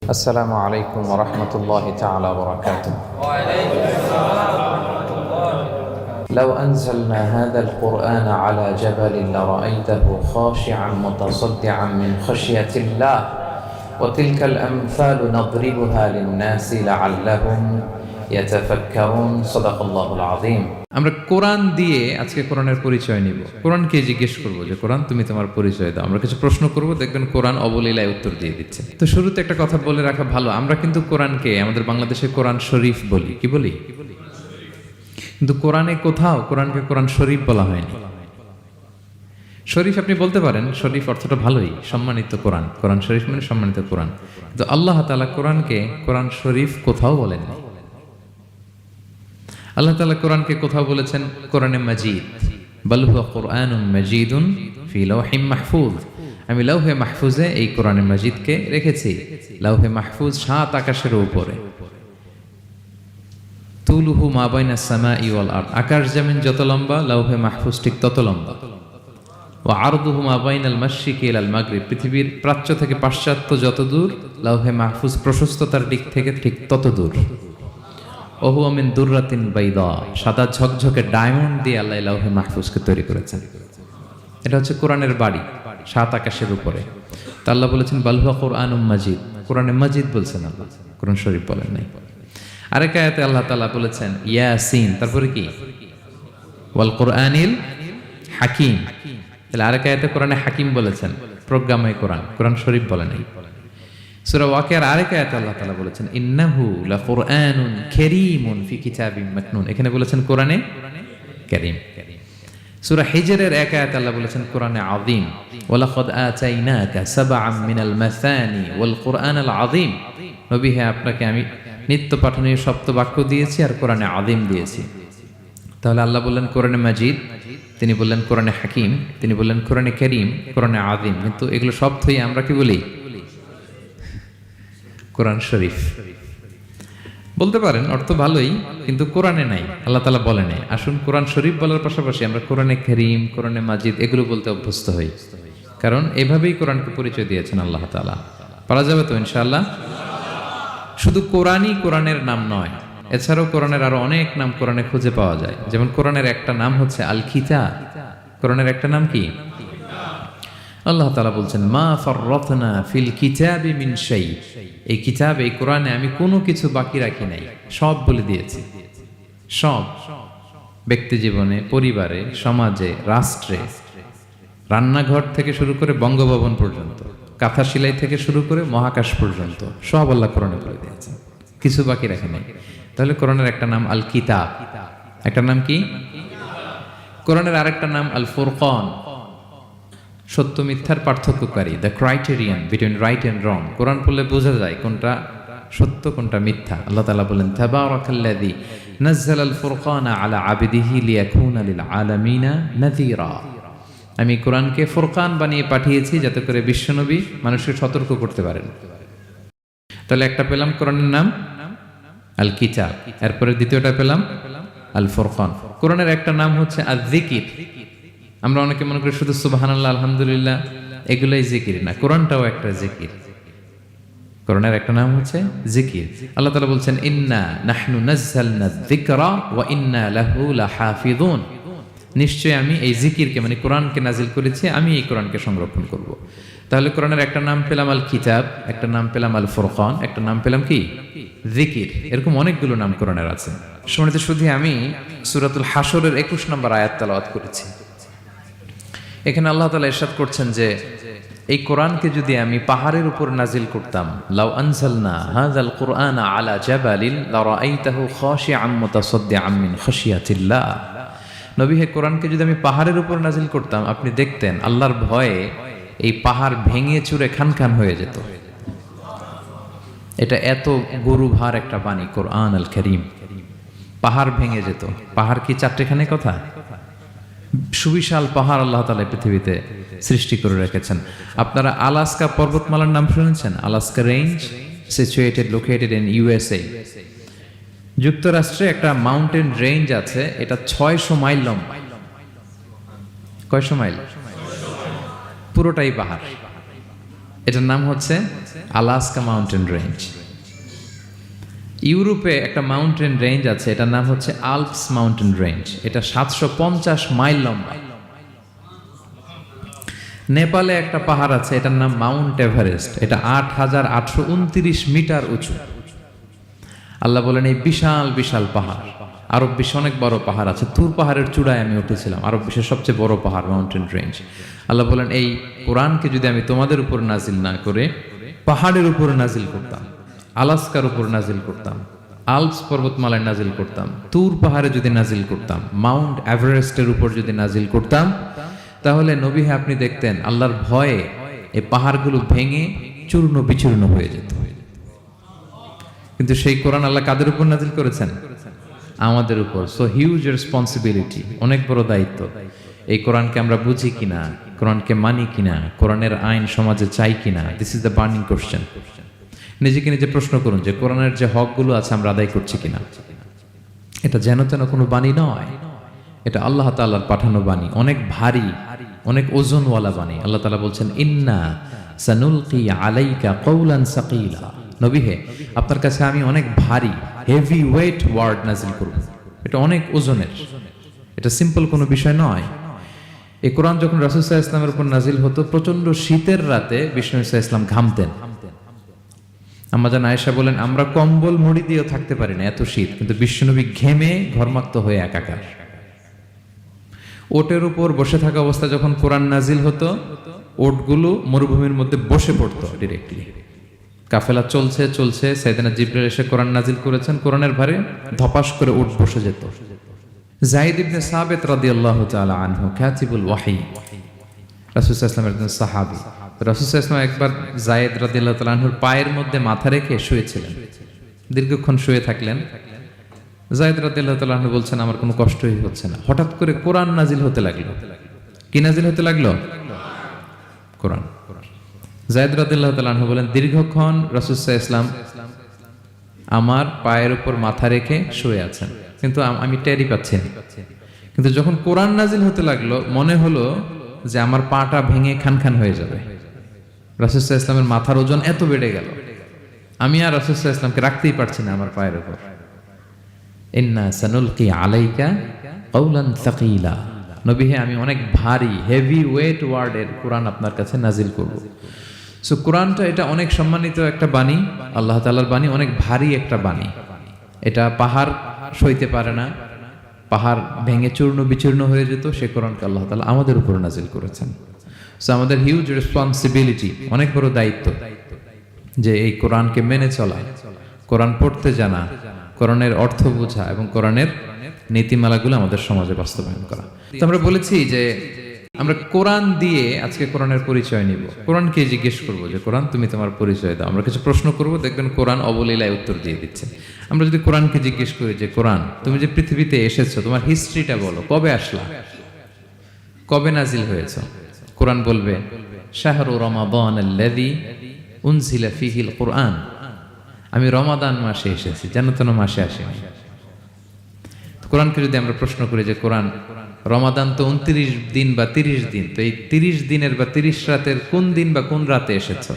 السلام عليكم ورحمة الله تعالى وبركاته. وعليكم السلام ورحمة الله. لو أنزلنا هذا القرآن على جبل لرأيته خاشعا متصدعا من خشية الله وتلك الأمثال نضربها للناس لعلهم يتفكرون. صدق الله العظيم. আমরা কোরআন দিয়ে আজকে কোরআনের পরিচয় নিব। কোরআনকে জিজ্ঞেস করব যে কোরআন তুমি তোমার পরিচয় দাও। আমরা কিছু প্রশ্ন করব, দেখবেন কোরআন অবলীলায় উত্তর দিয়ে দিচ্ছে। তো শুরুতে একটা কথা বলে রাখা ভালো, আমরা কিন্তু কোরআনকে আমাদের বাংলাদেশে কোরআন শরীফ বলি। কি বলি? কিন্তু কোরআনে কোথাও কোরআনকে কোরআন শরীফ বলা হয়নি। শরীফ আপনি বলতে পারেন, শরীফ অর্থটা ভালোই, সম্মানিত কোরআন। কোরআন শরীফ মানে সম্মানিত কোরআন। কিন্তু আল্লাহ তাআলা কোরআনকে কোরআন শরীফ কোথাও বলেননি। আল্লাহ তাআলা কোরআনকে কোথাও বলেছেন কোরআনে মাজিদ, বাল হুয়া কুরআনুম মাজিদুন ফি লাওহিম মাহফুজ। আমি লাউহে মাহফুজে এই কোরআনে মাজিদকে রেখেছি। লাউহে মাহফুজ 7 আকাশের উপরে। তুলুহু মা বাইনাস সামাই ওয়াল আরদ, আকাশ জমিন যত লম্বা লাউহে মাহফুজ ঠিক তত লম্বা। ওয়া আরদুহু মা বাইনাল মাশরিকি ইলাল মাগরিব, পৃথিবীর প্রাচ্য থেকে পাশ্চাত্য যত দূর, লাউহে মাহফুজ প্রশস্ততার দিক থেকে ঠিক তত দূর। ওহু মিন দুররাতিন বাইদা, সাদা ঝকঝকে ডায়মন্ড দিয়ে আল্লাহ লাউহে মাহফুজকে তৈরি করেছেন। এটা হচ্ছে কোরআনের বাড়ি 7 আকাশের উপরে। তা আল্লাহ বলেছেন বাল হুয়া কুরআনুম মাজিদ, কোরআনে মাজিদ বলছেন আল্লাহ, কোরআন শরীফ বলেন নাই। আরেক আয়াতে আল্লাহ তাআলা বলেছেন ইয়াসিন, তারপরে কি ওয়াল কুরআনিল হাকিম। তাহলে আরেক আয়াতে কোরআনে হাকিম বলেছেন, প্রজ্ঞাময় কোরআন, কোরআন শরীফ বলেন নাই। সূরা ওয়াকিয়ার আরেক আয়াতে আল্লাহ তাআলা বলেছেন ইন্নাহু লাকুরআনুন কারীমুন ফি কিতাবিম মাকনুন, এখানে বলেছেন কোরআনে কারীম। সূরা হিজরের এক আয়াতে আল্লাহ বলেছেন কোরআনে আযীম, ওয়ালাকাদ আতাইনাকা সাবআম মিনাল মাসানি ওয়াল কুরআনাল আযীম। নবী হে, আপনাকে আমি নিত্য পাঠনীয় সপ্ত বাক্য দিয়েছি আর কোরআনে আযীম দিয়েছি। তাহলে আল্লাহ বললেন কোরআনে মাজিদ, তিনি বললেন কোরআনে হাকিম, তিনি বললেন কোরআনে কারীম, কোরআনে আযীম। কিন্তু এগুলো সব থেকে আমরা কি বলি? কোরআন শরীফ বলতে পারেন, অর্থ ভালোই, কিন্তু কোরআনে নাই, আল্লাহ তাআলা বলে নাই। আসুন কোরআন শরীফ বলার পাশাপাশি আমরা কোরআনে কারীম, কোরআনে মাজিদ এগুলো বলতে অভ্যস্ত হই, কারণ এভাবেই কোরআনকে পরিচয় দিয়েছেন আল্লাহ তাআলা। পারা যাবে তো ইনশাআল্লাহ? শুধু কোরআনই কোরআনের নাম নয়, এছাড়াও কোরআনের আরো অনেক নাম কোরআনে খুঁজে পাওয়া যায়। যেমন কোরআনের একটা নাম হচ্ছে আল কিতাব। কোরআনের একটা নাম কি? আল্লাহ তাআলা বলছেন মা ফাররাতনা ফিল কিতাবি মিন শাই, এই কিতাব, এই কোরআনে আমি কোনো কিছু বাকি রাখি নাই, সব বলে দিয়েছি। সব, ব্যক্তি জীবনে, পরিবারে, সমাজে, রাষ্ট্রে, রান্নাঘর থেকে শুরু করে বঙ্গভবন পর্যন্ত, কাঁথা সেলাই থেকে শুরু করে মহাকাশ পর্যন্ত সব আল্লাহ কোরআনে বলে দিয়েছেন, কিছু বাকি রাখে নাই। তাহলে কোরআনের একটা নাম আল কিতাব, একটা নাম কি? কোরআনের আরেকটা নাম আল ফুরকান, সত্য মিথ্যার পার্থক্যকারী, the criterion between right and wrong. Quran পড়লে বোঝা যায় কোনটা সত্য কোনটা মিথ্যা। আল্লাহ তাআলা বলেন তাবারাকাল্লাযী নাযালাল ফুরকানা আলা আবদিহি লিয়াকুনা লিল আলামিনা নাযীরা। আমি কোরআনকে ফুরকান বানিয়ে পাঠিয়েছি যাতে করে বিশ্বনবী মানুষকে সতর্ক করতে পারেন। তাহলে একটা পেলাম কোরআনের নাম আল কিতাব, এরপরে দ্বিতীয়টা পেলাম আল ফুরকান। কোরআনের একটা নাম হচ্ছে আয-যিকির। আমরা অনেকে মনে করি শুধু সুবহানাল্লাহ, আলহামদুলিল্লাহ এগুলোই জিকির, না, কোরআনটাও একটা জিকির। কোরআনের একটা নাম হচ্ছে জিকির। আল্লাহ তাআলা বলছেন ইন্না নাহনু নাযালনা যিকরা ওয়া ইন্না লাহু লাহাফিযুন, নিশ্চয় আমি এই জিকিরকে মানে কোরআনকে নাজিল করেছি, আমি এই কোরআনকে সংরক্ষণ করব। তাহলে কোরআনের একটা নাম পেলাম আল কিতাব, একটা নাম পেলাম আল ফুরকান, একটা নাম পেলাম কি? জিকির। এরকম অনেকগুলো নাম কোরআনের আছে। শুনতে শুধু আমি সূরাতুল হাশরের 21 নম্বর আয়াত তেলাওয়াত করেছি। এখানে আল্লাহ তাআলা ইরশাদ করছেন যে এই কোরআনকে যদি আমি পাহাড়ের উপর নাজিল করতাম, লাউ আনজালনা হাযাল কুরআনা আলা জাবালিন লারাআইতাহু খাশিআম মুতাসাদ্দিআম মিন খাশিয়াতিল্লাহ। নবী হে, কোরআনকে যদি আমি পাহাড়ের উপর নাজিল করতাম, আপনি দেখতেন আল্লাহর ভয়ে এই পাহাড় ভেঙে চুরে খান খান হয়ে যেত। এটা এত গরুভার একটা বাণী কোরআন আল কারীম, পাহাড় ভেঙে যেত। পাহাড় কি চারটেখানে কথা? সুবিশাল পাহাড় আল্লাহ তাআলা পৃথিবীতে সৃষ্টি করে রেখেছেন। আপনারা আলাস্কা পর্বতমালার নাম শুনেছেন? Alaska range, situated located in USA. যুক্তরাষ্ট্রে একটা মাউন্টেন রেঞ্জ আছে, এটা 600 মাইল লম্বা। কয়শো মাইল? পুরোটাই পাহাড়। এটার নাম হচ্ছে আলাস্কা মাউন্টেন রেঞ্জ। ইউরোপে একটা মাউন্টেন রেঞ্জ আছে, এটার নাম হচ্ছে আল্পস মাউন্টেন রেঞ্জ। এটা 750 মাইল লম্বা। নেপালে একটা পাহাড় আছে, এটার নাম মাউন্ট এভারেস্ট। এটা 8829 মিটার উঁচু। আল্লাহ বলেন এই বিশাল বিশাল পাহাড়। আরব বিশ্বে অনেক বড় পাহাড় আছে। তুর পাহাড়ের চূড়ায় আমি উঠেছিলাম, আরব বিশ্বের সবচেয়ে বড় পাহাড় মাউন্টেন রেঞ্জ। আল্লাহ বলেন এই কোরআনকে যদি আমি তোমাদের উপর নাজিল না করে পাহাড়ের উপর নাজিল করতাম, আলাস্কার উপর নাজিল করতাম, আল্পস পর্বতমালায় নাজিল করতাম, তুর পাহাড়ে যদি নাজিল করতাম, মাউন্ট এভারেস্টের উপর যদি নাজিল করতাম, তাহলে নবী হ্যাঁ আপনি দেখতেন আল্লাহর ভয়ে এই পাহাড়গুলো ভেঙে চূর্ণ বিচূর্ণ হয়ে যেত। কিন্তু সেই কোরআন আল্লাহ কাদের উপর নাজিল করেছেন? আমাদের উপর। সো হিউজ রেসপন্সিবিলিটি, অনেক বড় দায়িত্ব। এই কোরআনকে আমরা বুঝি কিনা, কোরআনকে মানি কিনা, কোরআনের আইন সমাজে চাই কিনা, this is the burning question. নিজেকে নিজে প্রশ্ন করুন যে কোরআনের যে হকগুলো আছে আমরা আদায় করছি কিনা। এটা যেন তেন কোনো বাণী নয়, এটা আল্লাহ তাআলার পাঠানো বাণী, অনেক ভারী, অনেক ওজনওয়ালা বাণী। আল্লাহ তাআলা বলছেন ইন্না সানুলকি আলাইকা কওলান সাকিলা, নবী হে আপনার কাছে আমি অনেক ভারী, হেভি ওয়েট ওয়ার্ড নাজিল করব। এটা অনেক ওজনের, এটা সিম্পল কোনো বিষয় নয়। এই কোরআন যখন রাসূল সাল্লাল্লাহু আলাইহি ওয়াসাল্লামের উপর নাজিল হতো, প্রচন্ড শীতের রাতে বিষ্ণু সাল্লাল্লাহু আলাইহি ওয়াসাল্লাম ঘামতেন। আম্মা জান আয়েশা বলেন আমরা কম্বল মুড়ি দিয়েও থাকতে পারি না, এত শীত, কিন্তু বিশ্বনবী ঘেমে ঘর্মাক্ত হয়ে একাকার। ওটের উপর বসে থাকা অবস্থা যখন কোরআন নাজিল হতো, ওটগুলো মরুভূমির মধ্যে বসে পড়তো ডিরেক্টলি। কাফেলা চলছে চলছে, সাইয়েদনা জিবরাইল এসে কোরআন নাজিল করেছেন, কোরআনের ভারে ধপাস করে উট বসে যেত। যায়েদ ইবনে সাবিত রাদিয়াল্লাহু তাআলা আনহু কাতিবুল ওয়াহি, রাসূল সাল্লাল্লাহু আলাইহি ওয়াসাল্লামের একজন সাহাবী। রাসূল সাল্লাল্লাহু আলাইহি ওয়াসাল্লাম একবার যায়েদ রাদিয়াল্লাহু তাআলা আনহুর পায়ের মধ্যে মাথা রেখে শুয়েছিলেন, দীর্ঘক্ষণ শুয়ে থাকলেন। যায়েদ রাদিয়াল্লাহু তাআলা আনহু বলছেন আমার কোনো কষ্টই হচ্ছে না। হঠাৎ করে কোরআন নাজিল হতে লাগলো। কি নাজিল হতে লাগলো? কোরআন। যায়েদ রাদিয়াল্লাহু তাআলা আনহু বলেন দীর্ঘক্ষণ রাসূল সাল্লাল্লাহু আলাইহি ওয়াসাল্লাম আমার পায়ের উপর মাথা রেখে শুয়ে আছেন, কিন্তু আমি টেরই পাচ্ছি না। কিন্তু যখন কোরআন নাজিল হতে লাগলো মনে হলো যে আমার পাটা ভেঙে খান খান হয়ে যাবে। রাসূল সাল্লাল্লাহু আলাইহি ওয়াসাল্লামের মাথার ওজন এত বেড়ে গেল, আমি আর রাসূল সাল্লাল্লাহু আলাইহি ওয়াসাল্লামকে রাখতেই পারছি না আমার পায়ের উপর। ইন্না সানুলকি আলাইকা কওলান সাকিলা, নবী হে আমি অনেক ভারী, হেভি ওয়েট ওয়ার্ডের কোরআন আপনার কাছে নাজিল করব। সো কোরআনটা এটা অনেক সম্মানিত একটা বাণী, আল্লাহ তাআলার বাণী, অনেক ভারী একটা বাণী। এটা পাহাড় সইতে পারে না, পাহাড় ভেঙে চূর্ণ বিচূর্ণ হয়ে যেত, সে কোরআনকে আল্লাহ তাআলা আমাদের উপর নাজিল করেছেন। সো আমাদের হিউজ রেসপন্সিবিলিটি, অনেক বড় দায়িত্ব যে এই কোরআনকে মেনে চলা, কোরআন পড়তে জানা, কোরআনের অর্থ বোঝা এবং কোরআনের নীতিমালাগুলো আমাদের সমাজে বাস্তবায়ন করা। তো আমরা বলেছি যে আমরা কোরআন দিয়ে আজকে কোরআনের পরিচয় নিব। কোরআনকে জিজ্ঞেস করব যে কোরআন তুমি তোমার পরিচয় দাও। আমরা কিছু প্রশ্ন করব, দেখবেন কোরআন অবলীলায় উত্তর দিয়ে দিচ্ছে। আমরা যদি কোরআনকে জিজ্ঞেস করি যে কোরআন তুমি যে পৃথিবীতে এসেছো তোমার হিস্ট্রিটা বলো, কবে আসলা, কবে নাজিল হয়েছে? কোরআন বলবে শাহরু রমাদানাল্লাযী উনজিলা ফীহিল কুরআন, আমি রমাদান মাসে এসেছি, যেন তেন মাসে আসিনি। কোরআনকে যদি আমরা প্রশ্ন করি যে কোরআন রমাদান তো 29 দিন বা 30 দিন, তো এই 30 দিনের বা 30 রাতের কোন দিন বা কোন রাতে এসেছো?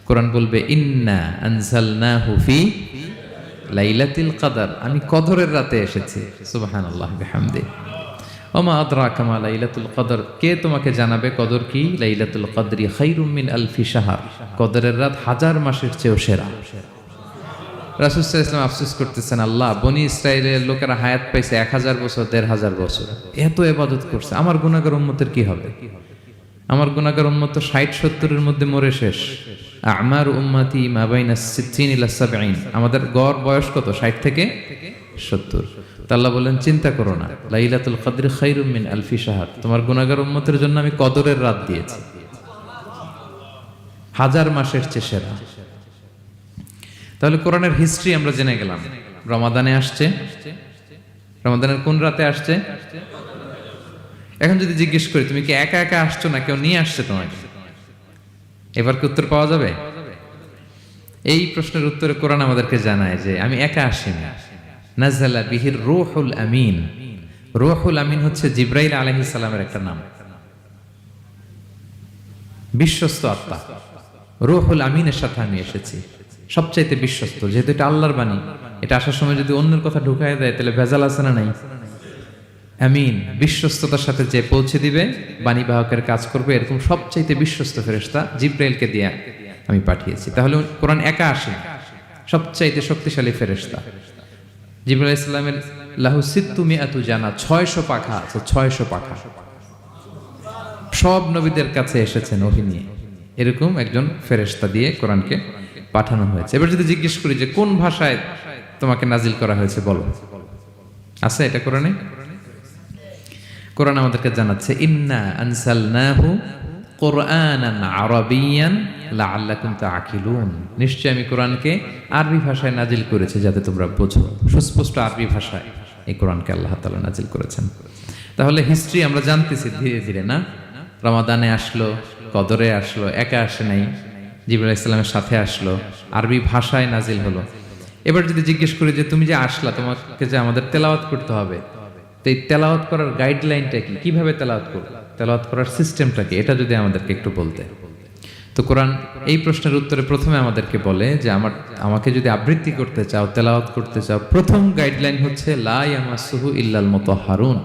কোরআন বলবে ইন্না আনজালনাহু ফি লাইলাতুল কদর, আমি কদরের রাতে এসেছি। সুবহানাল্লাহ বিহামদি। ওমা আদরাকা মা লাইলাতুল কদর, কে তোমাকে জানাবে কদর কি? লাইলাতুল কদরি খায়রুম মিন আলফি শাহর, কদরের রাত 1000 মাসের চেয়েও সেরা। রাসূল সাল্লাল্লাহু আলাইহি ওয়াসাল্লাম আফসোস করতেছেন, আল্লাহ বনি ইসরাইলের লোকেরা হায়াত পাইছে 1000 বছর, 1500 বছর, এত ইবাদত করছে, আমার গুনাহগার উম্মতের কি হবে? আমার গুনাহগার উম্মত তো 60-70 মধ্যে মরে শেষ। আমার উম্মতি মা বাইনা 60 ইলা 70, আমাদের গড় বয়স কত? 60 থেকে 70। আল্লাহ বলেন চিন্তা করো না, লাইলাতুল কদরি খায়রুম মিন আলফি শাহর, তোমার গুনাহগার উম্মতের জন্য আমি কদরের রাত দিয়েছি, 1000 মাসের চেয়ে সেরা। তাহলে কোরআনের হিস্ট্রি আমরা জেনে গেলাম। রমাদানে আসছে, রমাদানের কোন রাতে আসছে? এখন যদি জিজ্ঞেস করি তুমি কি একা একা আসছো না কেউ নিয়ে আসছে তোমাকে, এবার কি উত্তর পাওয়া যাবে? এই প্রশ্নের উত্তরে কোরআন আমাদেরকে জানায় যে আমি একা আসিনি। নাযালা বিহির রূহুল আমিন, রূহুল আমিন হচ্ছে জিবরাইল আলাইহিস সালামের একটা নাম, বিশ্বস্ত আত্মা। রূহুল আমিনের সাথে আমি এসেছি, সবচাইতে বিশ্বস্ত। যেহেতু এটা আল্লাহর বাণী, এটা আসার সময় যদি অন্যের কথা ঢুকায় দেয় তাহলে ভেজাল আছে না নাই? আমিন, বিশ্বস্ততার সাথে যে পৌঁছে দিবে, বাণী বাহকের কাজ করবে, এরকম সবচাইতে বিশ্বস্ত ফেরেশতা জিব্রাইলকে দিয়ে আমি পাঠিয়েছি। তাহলে কোরআন একা আসে, সবচাইতে শক্তিশালী ফেরেশতা জিবরাইল ইসলামের লাহু সিত্তু মিআতু জানা, 600 পাখা আছে, 600 পাখা। সব নবীদের কাছে এসেছেন ওহী নিয়ে, এরকম একজন ফেরেশতা দিয়ে কোরআনকে পাঠানো হয়েছে। এবার যদি জিজ্ঞেস করি যে কোন ভাষায় তোমাকে নাজিল করা হয়েছে বলো, আছে এটা কোরআনে? কোরআন আমাদেরকে জানাচ্ছে ইন্না আনসালনাহু কুরআনান আরাবিয়ান লাআল্লাকুম তাআকিলুন, নিশ্চয় আমি কোরআনকে আরবি ভাষায় নাজিল করেছি যাতে তোমরা বোঝো। সুস্পষ্ট আরবি ভাষায় এই কোরআনকে আল্লাহ তাআলা নাজিল করেছেন। তাহলে হিস্ট্রি আমরা জানতেছি ধীরে ধীরে, না? রমাদানে আসলো, কদরে আসলো, একা আসে নাই, জিবরাইল ইসলামের সাথে আসলো, আরবি ভাষায় নাজিল হলো। এবার যদি জিজ্ঞেস করি যে তুমি যে আসলা, তোমাকে যে আমাদের তেলাওয়াত করতে হবে, তো এই তেলাওয়াত করার গাইডলাইনটা কি, কিভাবে তেলাওয়াত করবে, তেলাওয়াত করার সিস্টেমটা কি, এটা যদি আমাদেরকে একটু বলতে। তো কোরআন এই প্রশ্নের উত্তরে প্রথমে আমাদেরকে বলে যে আমাকে যদি আবৃত্তি করতে চাও, তেলাওয়াত করতে চাও, প্রথম গাইডলাইন হচ্ছে লা ইয়ামাসসুহু ইল্লাল মুতাহহারুন।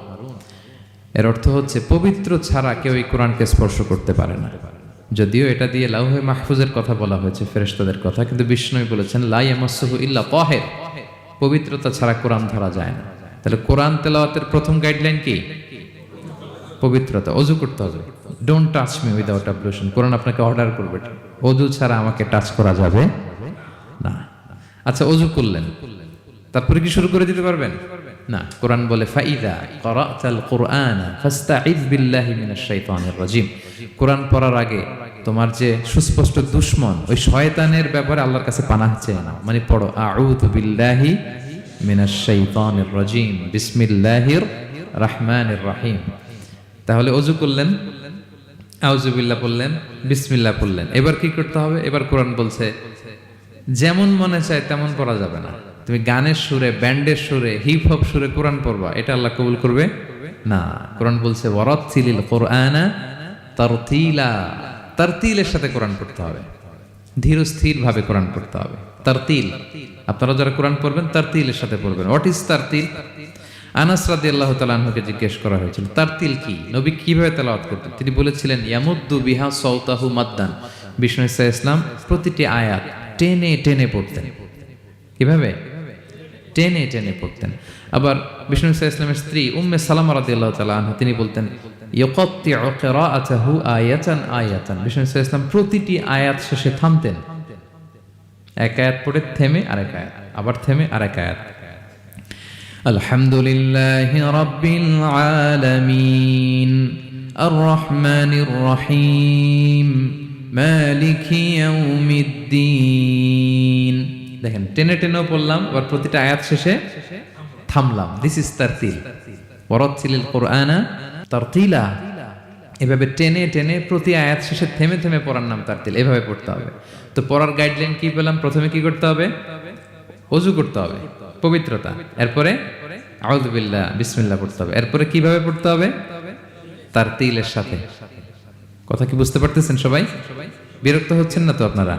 এর অর্থ হচ্ছে পবিত্র ছাড়া কেউ এই কোরআনকে স্পর্শ করতে পারে না। যদিও এটা দিয়ে লাউহে মাহফুজের কথা বলা হয়েছে, ফেরেশতাদের কথা, কিন্তু বিষ্ণু বলেছেন লা ইয়ামাসসুহু ইল্লা তাহির, পবিত্রতা ছাড়া কোরআন ধরা যায় না। তাহলে কোরআন তেলাওয়াতের প্রথম গাইডলাইন কি? পবিত্রতা, অজু করতে হবে। ডোন্ট টাচ মি উইদাউট অ্যাবলুশন, কোরআন আপনাকে অর্ডার করবে, অজু ছাড়া আমাকে টাচ করা যাবে না। আচ্ছা, অজু করলেন, তারপরে কি শুরু করে দিতে পারবেন? না, কোরআন বলে ফাইদা ক্বরাতাল কুরআনা ফাস্তাইয বিল্লাহি মিনাশ শাইতানির রাজিম। কোরআন পড়ার আগে তোমার যে সুস্পষ্ট দুশমন ওই শয়তানের ব্যাপারে আল্লাহর কাছে পানাহ চেয়ে নাও। মানে পড়ো আউযু বিল্লাহি মিনাশ শাইতানির রাজিম বিসমিল্লাহির রহমানির রহিম। তাহলে অজু করলেন, আউযু বিল্লাহ পড়লেন, বিসমিল্লাহ পড়লেন। এবার কি করতে হবে? এবার কোরআন বলছে যেমন মনে চায় তেমন পড়া যাবে না। তুমি গানের সুরে, ব্যান্ডের সুরে, হিপ হপ সুরে কোরআন পড়বা, এটা আল্লাহ কবুল করবে না। কোরআন বলছে ওয়ারাত্তিলিল কুরআনা তারতিলা, তারতিলের সাথে কোরআন পড়তে হবে, ধীর স্থির ভাবে কোরআন পড়তে হবে। তারতিল, আপনারা যারা কোরআন পড়বেন তারতিলের সাথে পড়বেন। What is তারতিল? আনাস রাদিয়াল্লাহু তাআলা আনহুকে জিজ্ঞেস করা হয়েছিল তারতিল কি, নবী কিভাবে তেলাওয়াত করতেন। তিনি বলেছিলেন ইয়ামুদ্দু বিহা সাওতাহু মাদ্দান। বিষ্ণু ঈসা ইসলাম প্রতিটি আয়াত টেনে টেনে পড়তেন। কিভাবে? টেনে টেনে পড়তেন। আবার বিষ্ণু ঈসা ইসলামের স্ত্রী উম্মে সালামা রাদিয়াল্লাহু তাআলা আনহা, তিনি বলতেন ইয়াকাত্তিউ কিরাআতাহু আয়াতান আয়াতান। বিষ্ণু ঈসা ইসলাম প্রতিটি আয়াত শেষে থামতেন, এক আয়াত পড়ে থেমে আরেক আয়াত, আবার থেমে আরেক আয়াত। আলহামদুলিল্লাহি রাব্বিল আলামিন আর রহমানির রহিম মালিকি ইয়াউমিদ্দিন। দেখেন, টেনে টেনেও পড়লাম, আবার প্রতিটা আয়াত শেষে থামলাম। This is তারতিল। ওয়ারাত্তিলিল কুরআনা তারতিলা। এভাবে টেনে টেনে প্রতি আয়াত শেষে থেমে থেমে পড়ার নাম তারতিল। এভাবে পড়তে হবে। তো পড়ার গাইডলাইন কি পেলাম? প্রথমে কি করতে হবে? ওযু করতে হবে, পবিত্রতা। এরপরে আউযু বিল্লাহ, বিসমিল্লাহ পড়তে হবে। এরপরে কিভাবে পড়তে হবে? তারতিলের সাথে। কথা কি বুঝতে পারতেছেন সবাই? বিরক্ত হচ্ছেন না তো আপনারা?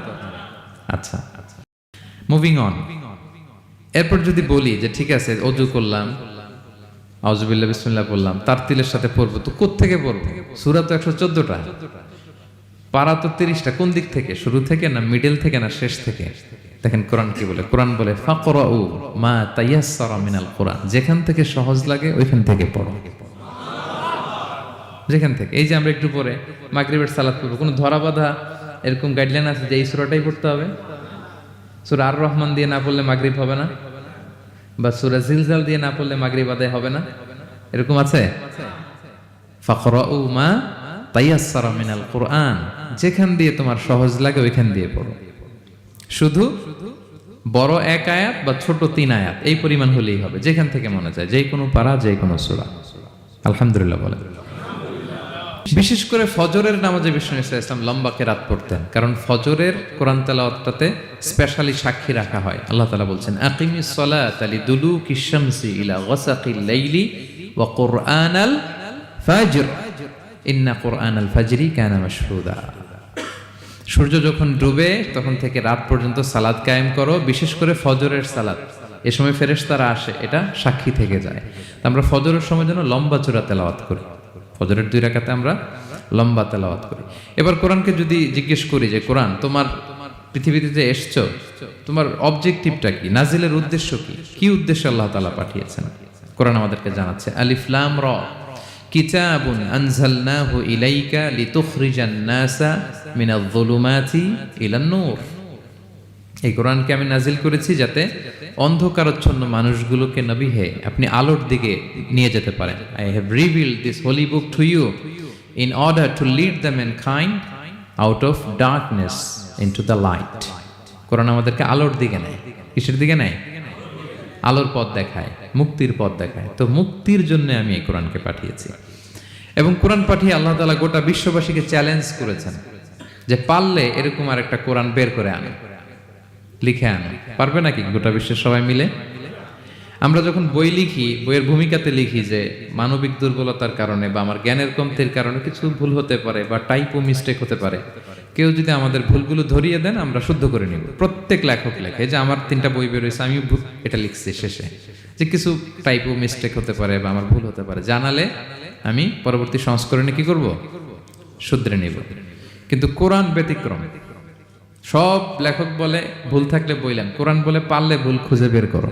আচ্ছা, মুভিং অন। এরপর যদি বলি যে ঠিক আছে ওযু করলাম, আউযু বিল্লাহ বিসমিল্লাহ পড়লাম, তারতিলের সাথে পড়বো, তো কোত্থেকে পড়বো? সূরা তো 114টা, পারা তো 30টা। কোন দিক থেকে? শুরু থেকে না মিডল থেকে না শেষ থেকে? দেখেন কোরআন কি বলে। কোরআন বলে ফাকরাউ মা তায়াসসারা মিনাল কোরআন, যেখান থেকে সহজ লাগে ওইখান থেকে পড়ো। যেখান থেকে, এই যে আমরা একটু পরে মাগরিবের সালাত পড়বো, কোনো ধরা বাঁধা এরকম গাইডলাইন আছে যে এই সূরাটাই পড়তে হবে? সূরা আর রহমান দিয়ে না পড়লে মাগরিব হবে না, বা সূরা জিলজাল দিয়ে না পড়লে মাগরিব আদায় হবে না, এরকম আছে? ফাকরাউ মা তায়াসসারা মিনাল কোরআন, যেখান দিয়ে তোমার সহজ লাগে ওইখান দিয়ে পড়ো। শুধু বড় এক আয়াত বা ছোট 3 আয়াত এই পরিমাণ হলেই হবে, যেখান থেকে মনে চায়, যে কোনো পারা, যে কোনো সূরা। আলহামদুলিল্লাহ বলেন। বিশেষ করে ফজরের নামাজে বিষ্ণু ঈসা ইসলাম লম্বা কেরাত পড়তেন, কারণ ফজরের কোরআন তেলাওয়াতটাতে স্পেশালি সাক্ষী রাখা হয়। আল্লাহ তাআলা বলছেন আকিমিস সালাতা লিদুলুকিশ শামসি ইলা গাসাকিল লাইলি ওয়া কুরআনাল ফাজর ইন্না কুরআনাল ফাজরি কানা মাশহুদা। সূর্য যখন ডুবে তখন থেকে রাত পর্যন্ত সালাত কায়েম করো, বিশেষ করে ফজরের সালাত। এ সময় ফেরেশতারা আসে, এটা সাক্ষী থেকে যায়। তো আমরা ফজরের সময় যেন লম্বা চূড়া তেলাওয়াত করি, ফজরের 2 রাকাতে আমরা লম্বা তেলাওয়াত করি। এবার কোরআনকে যদি জিজ্ঞেস করি যে কোরআন তোমার পৃথিবীতে যে এসছো, তোমার অবজেক্টিভটা কি, নাজিলের উদ্দেশ্য কি, কি উদ্দেশ্যে আল্লাহ তাআলা পাঠিয়েছেন, কোরআন আমাদেরকে জানাচ্ছে। আলিফ লাম র কিতাবুন আনজালনাহু ইলাইকা লিতুখরিজান নাসা মিনাল যুলুমাতি ইলান নূর। এই কোরআনকে আমি নাজিল করেছি যাতে অন্ধকারাচ্ছন্ন মানুষগুলোকে নবী হে আপনি আলোর দিকে নিয়ে যেতে পারেন। I have revealed this holy book to you in order to lead the mankind out of darkness into the light. Quran আমাদেরকে আলোর দিকে নেয়। কিসের দিকে নেয়? আলোর পথ দেখায়, মুক্তির পথ দেখায়। তো মুক্তির জন্য আমি এই কোরআনকে পাঠিয়েছি। এবং কোরআন পাঠিয়ে আল্লাহ তাআলা গোটা বিশ্ববাসীকে চ্যালেঞ্জ করেছেন যে পারলে এরকম আর একটা কোরআন বের করে আনো, লিখে আনো। পারবে নাকি গোটা বিশ্বের সবাই মিলে? আমরা যখন বই লিখি, বইয়ের ভূমিকাতে লিখি যে মানবিক দুর্বলতার কারণে বা আমার জ্ঞানের কমতির কারণে কিছু ভুল হতে পারে বা টাইপো মিস্টেক হতে পারে। কেউ যদি আমাদের ভুলগুলো ধরিয়ে দেন আমরা শুদ্ধ করে নিব। প্রত্যেক লেখক লেখে যে আমার 3টা বই বেরোয়েছে, আমি এটা লিখছি শেষে, যে কিছু টাইপো মিস্টেক হতে পারে বা আমার ভুল হতে পারে, জানালে আমি পরবর্তী সংস্করণে কি করব? শুধরে নিব। কিন্তু কোরআন ব্যতিক্রম। সব লেখক বলে ভুল থাকলে বইলাম, কোরআন বলে পারলে ভুল খুঁজে বের করো।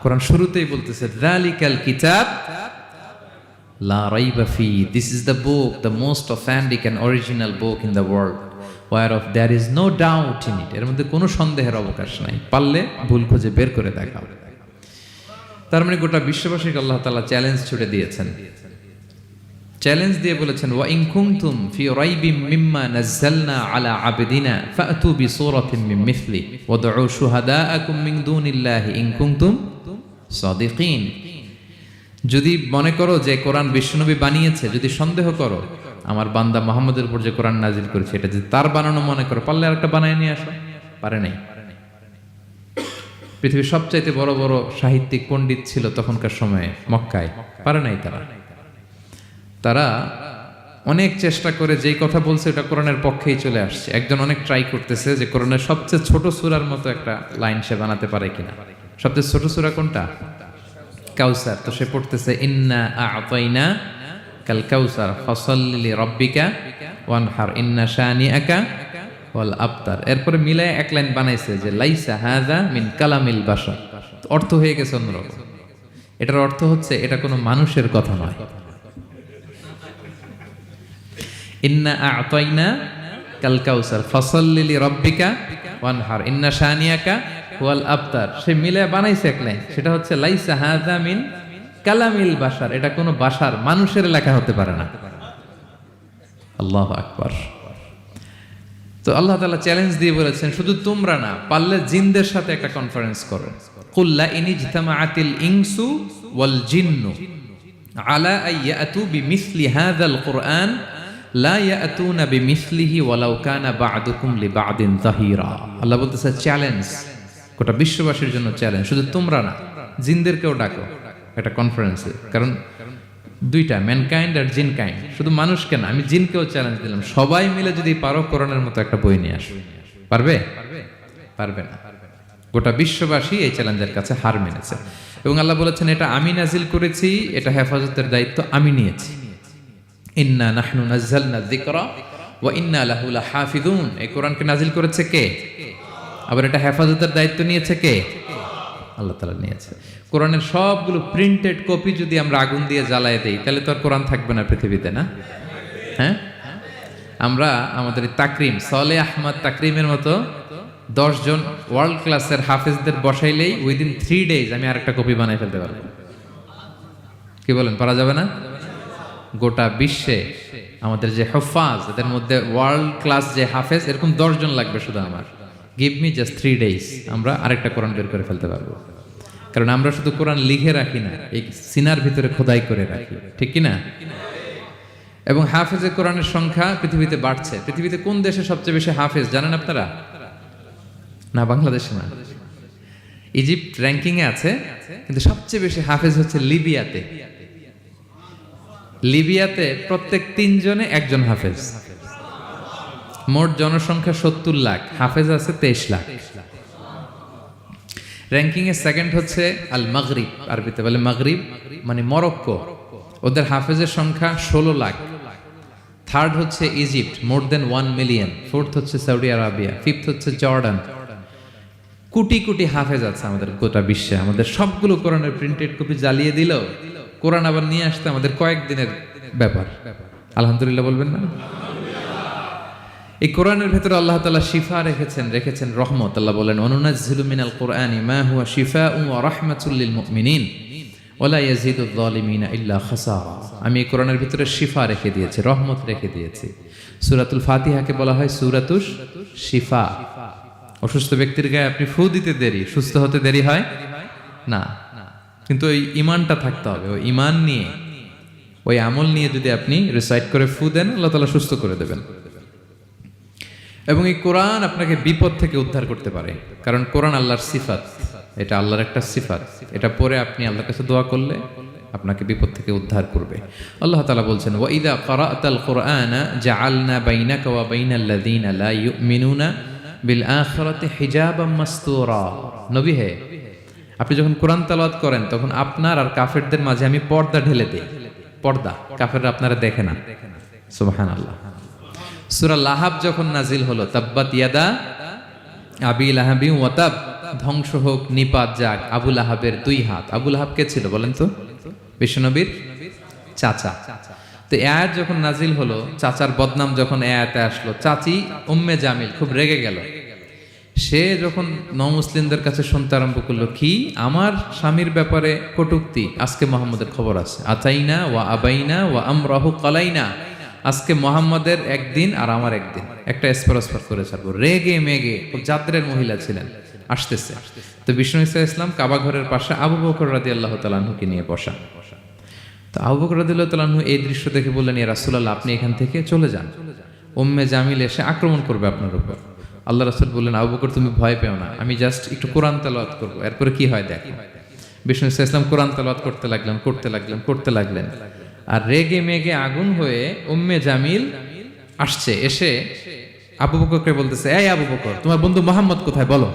কোরআন শুরুতেই বলতেছে যালিকাল কিতাব লা রাইবা ফি, this is the book, the most authentic and original book in the world, whereof there is no doubt in it। এর মধ্যে কোনো সন্দেহের অবকাশ নাই, পারলে ভুল খুঁজে বের করে দেখাও। তার মানে গোটা বিশ্ববাসীকে আল্লাহ তাআলা চ্যালেঞ্জ ছুড়ে দিয়েছেন। চ্যালেঞ্জ দিয়ে বলেছেন ওয়া ইন কুনতুম ফি রাইবিম মিম্মা নাযালনা আলা আবদিনা ফাতু বিসূরাতিন মিন মিথলি ওয়াদউ শুহাদাআকুম মিন দুনিল্লাহি ইন কুনতুম সাদিকিন। যদি মনে করো যে কোরআন বিশ্বনবী বানিয়েছে, যদি সন্দেহ করো আমার বান্দা মুহাম্মদের উপর যে কোরআন নাজিল করেছে এটা যে তার বানানো মনে করো, পারলে আরেকটা বানায় নিয়ে আসো। পারে নাই। পৃথিবীর সবচাইতে বড় বড় সাহিত্যিক পণ্ডিত ছিল তখনকার সময়ে মক্কায়, পারে নাই তারা অনেক চেষ্টা করে যেই কথা বলছে এটা কোরআনের পক্ষেই চলে আসছে। একজন অনেক ট্রাই করতেছে যে কোরআনের সবচেয়ে ছোট সূরার মতো একটা লাইন সে বানাতে পারে কিনা। সবচেয়ে ছোট সূরা কোনটা? কাউসার। তো সে পড়তেছে ইন্না আ'তাইনা কাল কাউসার ফাসাল্লি লিরাব্বিকা ওয়ানহার ইন্না শানিআকা ওয়াল আবতার। এরপরে মিলায় এক লাইন বানাইছে যে লাইসা হাযা মিন কালামিল বাশার। অর্থ হয়ে গেছে অন্যরকম। এটার অর্থ হচ্ছে এটা কোনো মানুষের কথা নয়। ইন্না আ'তাইনা কাল কাউসার ফাসাল্লি লিরাব্বিকা ওয়ানহার ইন্না শানিআকা ওয়াল আবতার। সে মিলে বানাইছে এক লাইন, সেটা হচ্ছে লাইসা হাযা মিন কালামিল বাশার। এটা কোনো বাশার, মানুষের লেখা হতে পারে না। আল্লাহু আকবার। তো আল্লাহ তাআলা চ্যালেঞ্জ দিয়ে বলেছেন শুধু তোমরা না, পারলে জিনদের সাথে একটা কনফারেন্স করো। কুল লা ইনজতামাআতিল ইনসু ওয়াল জিন্নু আলা আইয়াতু বিমিসলি হাযাল কুরআন লা ইয়াতুনা বিমিসলিহি ওয়ালাউ কানা বা'দুকুম লিবা'দিন যাহিরা। আল্লাহ বলতেছে চ্যালেঞ্জ, গোটা বিশ্ববাসীর জন্য চ্যালেঞ্জ। শুধু তোমরা না, জিনদেরকেও ডাকো একটা কনফারেন্সে। কারণ 2টা, ম্যানকাইন্ড আর জিনকাইন্ড। শুধু মানুষকে না, আমি জিনকেও চ্যালেঞ্জ দিলাম, সবাই মিলে যদি পারো কোরআনের মতো একটা বই নিয়ে আসো। পারবে? পারবে না। গোটা বিশ্ববাসী এই চ্যালেঞ্জের কাছে হার মেনেছে। এবং আল্লাহ বলেছেন এটা আমি নাজিল করেছি, এটা হেফাজতের দায়িত্ব আমি নিয়েছি। ইন্না নাহনু নাযালনা যিকরা ওয়া ইন্না লাহু লাহাফিজুন। এই কোরআনকে নাজিল করেছে কে? আবার এটা হেফাজতের দায়িত্ব নিয়েছে কে? আল্লাহ তাআলা নিয়েছে। কোরআনের সবগুলো প্রিন্টেড কপি যদি আমরা আগুন দিয়ে জ্বালায় দেই তাহলে তো আর কোরআন থাকবে না পৃথিবীতে, না? হ্যাঁ, আমরা আমাদের তাকরিম সালেহ আহমদ তাকরিমের মতো 10 জন ওয়ার্ল্ড ক্লাসের হাফেজদের বসাইলেই উইদিন 3 days আমি আরেকটা কপি বানাই ফেলতে পারবো। কি বলেন, পারা যাবে না? গোটা বিশ্বে আমাদের যে হুফাজ, এদের মধ্যে ওয়ার্ল্ড ক্লাস যে হাফেজ, এরকম 10 জন লাগবে শুধু আমার। গিভ মি জাস্ট 3 days, আমরা আরেকটা কোরআন বের করে ফেলতে পারবো। কারণ আমরা শুধু কোরআন লিখে রাখি না, এই সিনার ভিতরে খোদাই করে রাখি, ঠিক কি না? এবং হাফেজে কোরআনের সংখ্যা পৃথিবীতে বাড়ছে। পৃথিবীতে কোন দেশে সবচেয়ে বেশি হাফেজ জানেন আপনারা? না, বাংলাদেশে না। ইজিপ্ট র্যাঙ্কিং এ আছে, কিন্তু সবচেয়ে বেশি হাফেজ হচ্ছে লিবিয়াতে। লিবিয়াতে প্রত্যেক 3 জনে 1 জন হাফেজ। মোট জনসংখ্যা 70 লাখ, হাফেজ আছে 23 লাখ। র্যাঙ্কিং এর সেকেন্ড হচ্ছে আল মাগরিব, আরবিতে বলে মাগরিব মানে মরক্কো, ওদের হাফেজের সংখ্যা 16 লাখ। থার্ড হচ্ছে ইজিপ্ট, মোর দেন 1 মিলিয়ন। ফোর্থ হচ্ছে সৌদি আরবিয়া, ফিফথ হচ্ছে জর্ডান। কোটি কোটি হাফেজ আছে আমাদের গোটা বিশ্বে। আমাদের সবগুলো কোরআনের প্রিন্টেড কপি জ্বালিয়ে দিল, কোরআন আবার নিয়ে আসতে আমাদের কয়েকদিনের ব্যাপার। আলহামদুলিল্লাহ বলবেন না? এই কোরআনের ভেতরে আল্লাহ তাআলা শিফা রেখেছেন রহমত। আল্লাহ বলেন, অনুনাজ্জিলু মিনাল কুরআনি মা হুয়া শিফাউন ওয়া রাহমাতুল লিল মুমিনিন ওয়া লা ইয়াজিদুয যালিমিনা ইল্লা খাসারা। আমি এই কোরআনের ভিতরে শিফা রেখে দিয়েছি, রহমত রেখে দিয়েছি। সূরাতুল ফাতিহাকে বলা হয় সূরাতুশ শিফা। অসুস্থ ব্যক্তির গায়ে আপনি ফু দিতে দেরি, সুস্থ হতে দেরি হয় না, কিন্তু ওই ঈমানটা থাকতে হবে। ওই ঈমান নিয়ে, ওই আমল নিয়ে যদি আপনি রিসাইট করে ফু দেন, আল্লাহ তাআলা সুস্থ করে দেবেন। এবং এই কোরআন আপনাকে বিপদ থেকে উদ্ধার করতে পারে, কারণ কোরআন আল্লাহর সিফাত, এটা আল্লাহর একটা সিফাত। এটা পরে আপনি আল্লাহর কাছে দোয়া করলে আপনাকে বিপদ থেকে উদ্ধার করবে। আল্লাহ তাআলা বলছেন, ওয়া ইযা ক্বারা'তাল কুরআনা জাআলনা বাইনাকা ওয়া বাইনাল্লাযীনা লা ইউমিনুনা বিল আখিরাতি হিজাবাম মাসতুরা। নবী হে, আপনি যখন কোরআন তেলাওয়াত করেন তখন আপনার আর কাফেরদের মাঝে আমি পর্দা ঢেলে দেই। পর্দা, কাফেররা আপনারা দেখে না। সুবহানাল্লাহ। সূরা লাহাব যখন নাজিল হলো, তাব্বাত ইয়াদা আবি লাহাবি ওয়া তাব, ধ্বংস হোক, নিপাত যাক আবু লাহাবের 2 হাত। আবু লাহাব কে ছিল বলেন তো? বিশ্বনবীর চাচা। তো এই আয়াত যখন নাজিল হলো, চাচার বদনাম যখন এই আয়াতে আসলো, চাচি উম্মে জামিল খুব রেগে গেল। সে যখন নমুসলিমদের কাছে শুনতে আরম্ভ করলো, কি আমার স্বামীর ব্যাপারে কটূক্তি, আজকে মুহাম্মদের খবর আছে, আতাইনা ওয়া আবাইনা ওয়া আমরাহু কালাইনা, আজকে মুহাম্মাদের একদিন আর আমার একদিন, একটা এসপার করে ছাড়বো। রেগে মেগে, খুব জাত্রের মহিলা ছিলেন, আসতেছে। তো বিষ্ণু ইসা ইসলাম কাবা ঘরের পাশে আবু বকর রাদিয়াল্লাহু তাআলা আনহুকে নিয়ে বসা। তো আবু বকর রাদিয়াল্লাহু তাআলা আনহু এই দৃশ্য দেখে বললেন, ইয়া রাসূলুল্লাহ, আপনি এখান থেকে চলে যান, উম্মে জামিল এসে আক্রমণ করবে আপনার উপর। আল্লাহ রাসূল বললেন, আবু বকর তুমি ভয় পেও না, আমি জাস্ট একটু কোরআন তেলাওয়াত করব, এরপরে কি হয় দেখো। বিষ্ণু ইসা ইসলাম কোরআন তেলাওয়াত করতে লাগলেন। আর রেগে মেগে আগুন হয়ে উম্মে জামিল আসছে, এসে আবু বকরকে বলতেছে, এই আবু বকর, তোমার বন্ধু মুহাম্মদ কোথায় বলো।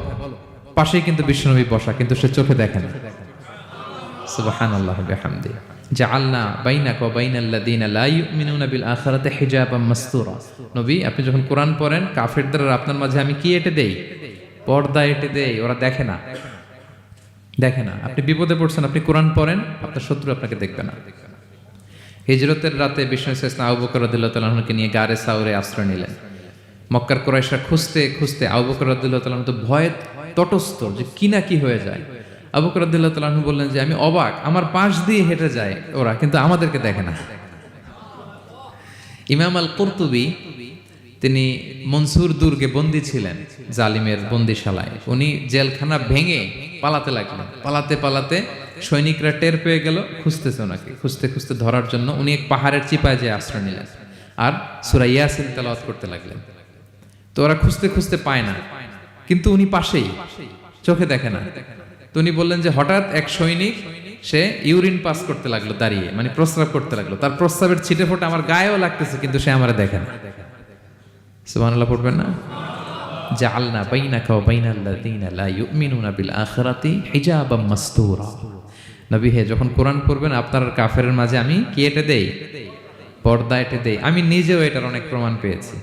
পাশেই কিন্তু বিশ্বনবী বসা, কিন্তু সে চোখে দেখে না। সুবহানাল্লাহ বিহামদিহি। জাআলনা বাইনাকা ওয়া বাইনাল্লাযীনা লা ইউমিনুনা বিল আখিরাতি হিজাবাম মাসতুরা। নবী, আপনি যখন কোরআন পড়েন, কাফেরদের আর আপনার মাঝে আমি কি এঁটে দেই? পর্দা এঁটে দেই, ওরা দেখে না। আপনি বিপদে পড়ছেন, আপনি কোরআন পড়েন, আপনার শত্রু আপনাকে দেখবে না। হিজরতের রাতে বিষ্ণু ইসলাম আবু বকর রাদিয়াল্লাহু তাআলা আনহুকে নিয়ে গারে সাউরে আশ্রয় নিলেন। মক্কার কুরাইশরা খুঁজতে আবু বকর রাদিয়াল্লাহু তাআলা আনহু তো ভয়ে তটস্থ, যে কি না কি হয়ে যায়। আবু বকর রাদিয়াল্লাহু তাআলা আনহু বললেন যে আমি অবাক, আমার পাশ দিয়ে হেঁটে যায় ওরা, কিন্তু আমাদেরকে দেখে না। ইমাম আল কুরতুবী, তিনি মনসুর দুর্গে বন্দী ছিলেন, জালিমের বন্দিশালায়। উনি জেলখানা ভেঙে পালাতে লাগলেন। পালাতে সৈনিকরা টের পেয়ে গেল, খুঁজতেছে ওনাকে, খুঁজতে ধরার জন্য উনি এক পাহাড়ের চিপায় যেয়ে আশ্রয় নিলেন আর সূরা ইয়াসিন তেলাওয়াত করতে লাগলেন। তো ওরা খুঁজতে পায় না, কিন্তু উনি পাশেই, চোখে দেখে না। তো উনি বললেন যে হঠাৎ এক সৈনিক, সে ইউরিন পাস করতে লাগলো দাঁড়িয়ে, মানে প্রস্রাব করতে লাগলো। তার প্রস্রাবের ছিটে ফোঁটা আমার গায়েও লাগতেছে, কিন্তু সে আমারে দেখে না। সুবহানাল্লাহ পড়বেন না? জাআলনা বাইনাকা ওয়া বাইনাল্লাযীনা লা ইউমিনুনা বিল আখিরাতি হিজাবাম মাসতুরা। নবী হে, যখন কোরআন পড়বেন, আপনার আর কাফেরের মাঝে আমি কি এঁটে দেই? পর্দা এঁটে দেই। আমি নিজেও এটার অনেক প্রমাণ পেয়েছি।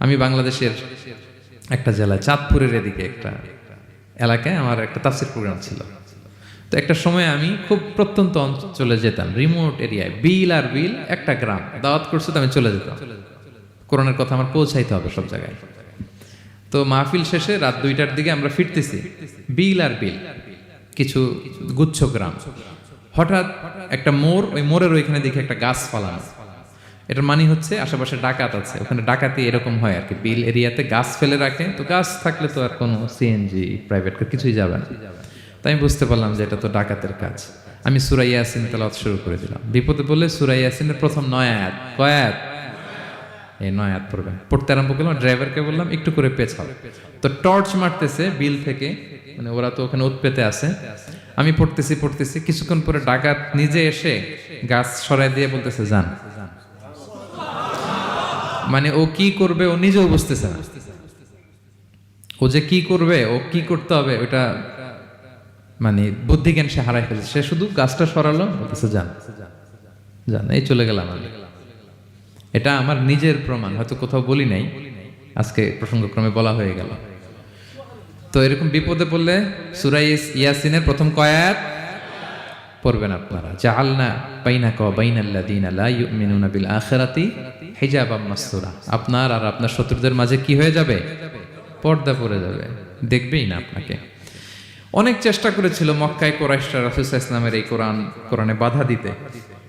আমি বাংলাদেশের একটা জেলা, চাঁদপুরের এদিকে একটা এলাকায় আমার একটা তাফসীর প্রোগ্রাম ছিল। তো একটা সময় আমি খুব প্রত্যন্ত অঞ্চলে যেতাম, রিমোট এরিয়ায়, বিল একটা গ্রাম দাওয়াত করছে, তো আমি চলে যেতাম। কোরআনের কথা আমার পৌঁছাইতে হবে সব জায়গায়। তো মাহফিল শেষে রাত 2টার দিকে আমরা ফিরতেছি, বিল কিছু গুচ্ছ গ্রাম। হঠাৎ একটা মোড়, ওই মোড়ের ওইখানে দেখি একটা গাছ ফালানো। এটার মানে হচ্ছে আশেপাশে ডাকাত আছে, ওখানে ডাকাতি এরকম হয় আর কি, বিল এরিয়াতে গাছ ফেলে রাখে। তো গাছ থাকলে তো আর কোনো সিএনজি, প্রাইভেট কার কিছুই যাবে না। তাই আমি বুঝতে পারলাম যে এটা তো ডাকাতের কাজ। আমি সূরা ইয়াসিন তেলাওয়াত শুরু করে দিলাম। বিপদে বলে সূরা ইয়াসিনের প্রথম 9 আয়াত, কয় আয়াত? এই 9 আয়াত পড়তে আরম্ভ করলাম। ড্রাইভারকে বললাম একটু করে পেছাও। তো টর্চ মারতেছে বিল থেকে, মানে ওরা তো ওখানে উৎপেতে আছে। আমি পড়তেছি, কিছুক্ষণ পরে ডাকাত নিজে এসে গাছ সরাই দিয়ে বলতেছে, যান। মানে ও কি করবে ও নিজেও বুঝতেছে না, ও যে কি করবে, ও কি করতে হবে ওটা মানে বুদ্ধিজ্ঞান সে হারাই ফেলছে। সে শুধু গাছটা সরালো, বলতেছে যান যান, এই চলে গেলাম আমি। এটা আমার নিজের প্রমাণ, হয়তো কোথাও বলি নাই, আজকে প্রসঙ্গক্রমে বলা হয়ে গেল। তো এরকম বিপদে পড়লে সূরা ইয়াসিনের প্রথম কয়াত পড়বেন আপনারা। জাআলনা বাইনাকা ওয়া বাইনাল্লাযীনা লা ইউমিনুনা বিল আখিরাতি হিজাবাম মাসতুরা। আপনার আর আপনার শত্রুদের মাঝে কি হয়ে যাবে? পর্দা পড়ে যাবে, দেখবেই না আপনাকে। অনেক চেষ্টা করেছিল মক্কায় কুরাইশরা রাসূল সাল্লাল্লাহু আলাইহি ওয়াসাল্লামের এই কোরআনে বাধা দিতে,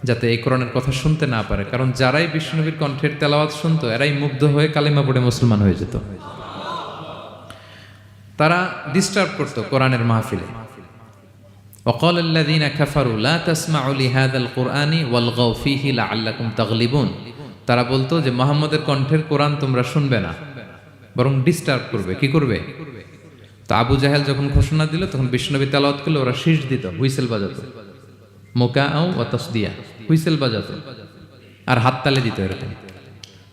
যাতে এই কোরআনের কথা শুনতে না পারে। কারণ যারাই বিশ্বনবীর কণ্ঠের তেলাওয়াত শুনতো এরাই মুগ্ধ হয়ে কালিমা পড়ে মুসলমান হয়ে যেত। তারা ডিস্টার্ব করতো কোরআনের মাহফিলে। وقال الذين كفروا لا تسمعوا لهذا القرآن والغوا فيه لعلكم تغلبون। তারা বলতো যে মুহাম্মদের কণ্ঠের কোরআন তোমরা শুনবে না, বরং ডিস্টার্ব করবে। কি করবে? তো আবু জাহেল যখন ঘোষণা দিল তখন বিশ্বনবী তেলাওয়াত করলে ওরা শীষ দিত, হুইসেল বাজাতো, মুকাআউ ওয়া তাসদিয়া, হুইসেল বাজাতো আর হাততালি দিত এরকম।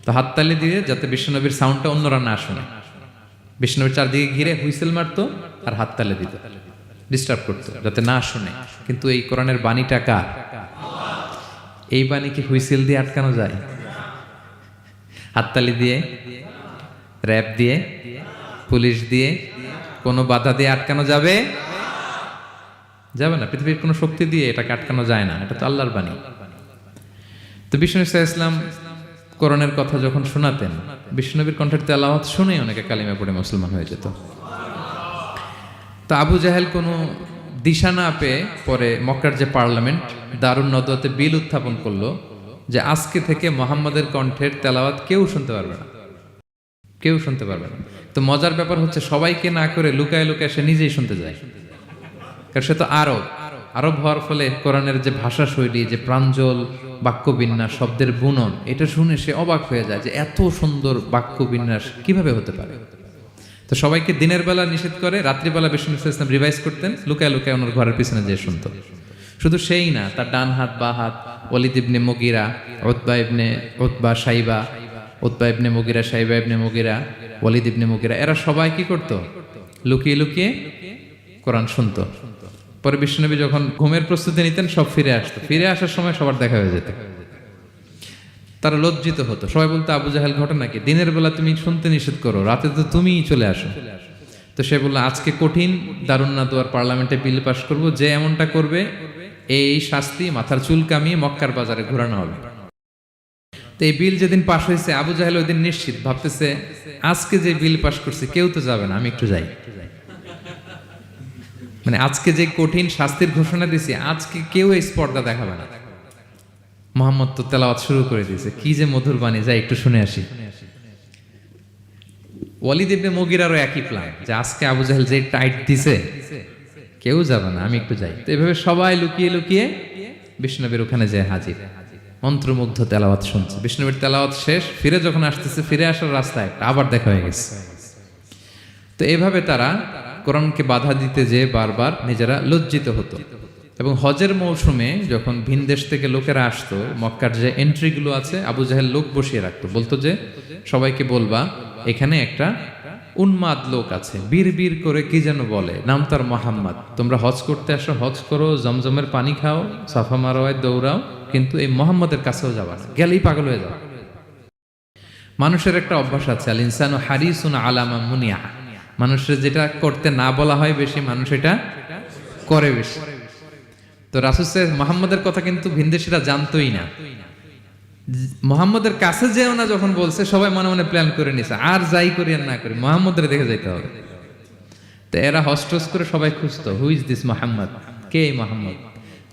তো হাততালি দিয়ে যাতে বিশ্বনবীর সাউন্ডটা অন্যরা না শুনে, বিষ্ণুর চারদিকে ঘিরে হুইসেল মারতো আর হাততালি দিত, ডিস্টার্ব করতো যাতে না শুনে। কিন্তু এই কোরআনের বাণীটা কার? এই বাণী কি হুইসেল দিয়ে আটকানো যায়? হাততালি দিয়ে, র‍্যাব দিয়ে, পুলিশ দিয়ে, কোনো বাধা দিয়ে আটকানো যাবে? যাবে না। পৃথিবীর কোনো শক্তি দিয়ে এটাকে আটকানো যায় না, এটা তো আল্লাহর বাণী। তো বিষ্ণু ইসলাম কোরআনের কথা যখন শোনাতেন, বিষ্ণুনবীর কণ্ঠের তেলাওয়াত শুনে অনেকে কালিমা পড়ে মুসলমান হয়ে যেত। তো আবু জাহেল কোনো দিশা না পেয়ে পরে মক্কার যে পার্লামেন্ট দারুন নদওয়াতে বিল উত্থাপন করলো যে আজকে থেকে মুহাম্মদের কণ্ঠের তেলাওয়াত কেউ শুনতে পারবে না, কেউ শুনতে পারবে না। তো মজার ব্যাপার হচ্ছে সবাইকে না করে লুকায় লুকায় সে নিজেই শুনতে যায়। কারণ সে তো আরব হওয়ার ফলে কোরআনের যে ভাষা শৈলী, যে প্রাঞ্জল বাক্য বিন্যাস, শব্দের বুনন, এটা শুনে সে অবাক হয়ে যায় যে এত সুন্দর বাক্য বিন্যাস কিভাবে হতে পারে। তো সবাইকে দিনের বেলা নিষেধ করে, রাত্রিবেলা বিষ্ণু ইসলাম রিভাইজ করতেন, লুকায় লুকায় ওনার ঘরের পিছনে যেয়ে শুনতো। শুধু সেই না, তার ডান হাত বা হাত ওয়ালিদ ইবনে মুগিরা, উতবা শাইবা, উতবা ইবনে মুগিরা, শাইবা ইবনে মুগিরা, ওয়ালিদ ইবনে মুগিরা, এরা সবাই কি করতো? লুকিয়ে লুকিয়ে কোরআন শুনতো। পরে বিশ্বনবী যখন ঘুমের প্রস্তুতি নিতেন সব ফিরে আসতো, ফিরে আসার সময় সবার দেখা হয়ে যেত। তারা লজ্জিত হতো, সবাই বলতো আবু জাহেল ঘটনা কি? দিনের বেলা তুমি শুনতে নিষেধ করো, রাতে তো তুমিই চলে আসো। তো সে বললো আজকে কঠিন দারুন নাদওয়ার পার্লামেন্টে বিল পাস করব, যে এমনটা করবে এই শাস্তি মাথার চুল কামিয়ে মক্কার বাজারে ঘোরানো হবে। তো এই বিল যেদিন পাস হয়েছে আবু জাহেল ওই দিন নিশ্চিত ভাবতেছে আজকে যে বিল পাস করছে কেউ তো যাবে না, আমি একটু যাই। মানে আজকে যে কঠিন শাস্তির ঘোষণা দিছি আজকে কেউ এই স্পর্ধা দেখাবে না। মুহাম্মদ তো তেলাওয়াত শুরু করে দিয়েছে, কি যে মধুর বাণী, যাই একটু শুনে আসি। ওয়ালিদ ইবনে মুগিরারও একই প্ল্যান যে আজকে আবু জাহেল যে টাইট দিছে কেউ যাবে না, আমি একটু যাই। তো এভাবে সবাই লুকিয়ে লুকিয়ে বিষ্ণুনবীর ওখানে যায় হাজির, মন্ত্রমুগ্ধ তেলাওয়াত শুনছে। বিষ্ণুনবীর তেলাওয়াত শেষ, ফিরে যখন আসতেছে, ফিরে আসার রাস্তায় একটা আবার দেখা হয়ে গেছে। তো এইভাবে তারা কোরআনকে বাধা দিতে যে বারবার নিজেরা লজ্জিত হতো। এবং হজের মৌসুমে যখন ভিন দেশ থেকে লোকেরা আসতো, মক্কার যে এন্ট্রিগুলো আছে আবু জাহেল লোক বসিয়ে রাখতো, বলতো যে সবাইকে বলবা এখানে একটা উন্মাদ লোক আছে, বীর বীর করে কি যেন বলে, নাম তার মোহাম্মদ, তোমরা হজ করতে আসো, হজ করো, জমজমের পানি খাও, সাফা মারোয়ায় দৌড়াও, কিন্তু এই মোহাম্মদের কাছেও যাবা না, গেলেই পাগল হয়ে যাও। মানুষের একটা অভ্যাস আছে, আল ইনসানু হারিসুন আলামা মুনিয়া, মানুষের যেটা করতে না বলা হয় বেশি, মানুষ এটা করে বেশি। তো রাসূল মুহাম্মদের কথা কিন্তু ভিনদেশীরা জানতোই না। মুহাম্মদের কাছে যেও না যখন বলছে, সবাই মনে মনে প্ল্যান করে নিছে আর যাই করি আর না করি মুহাম্মদের দেখে যাইতে হবে। তো এরা হস্টস করে সবাই খুঁজতো, হু ইজ দিস মুহাম্মদ, কে এই মুহাম্মদ?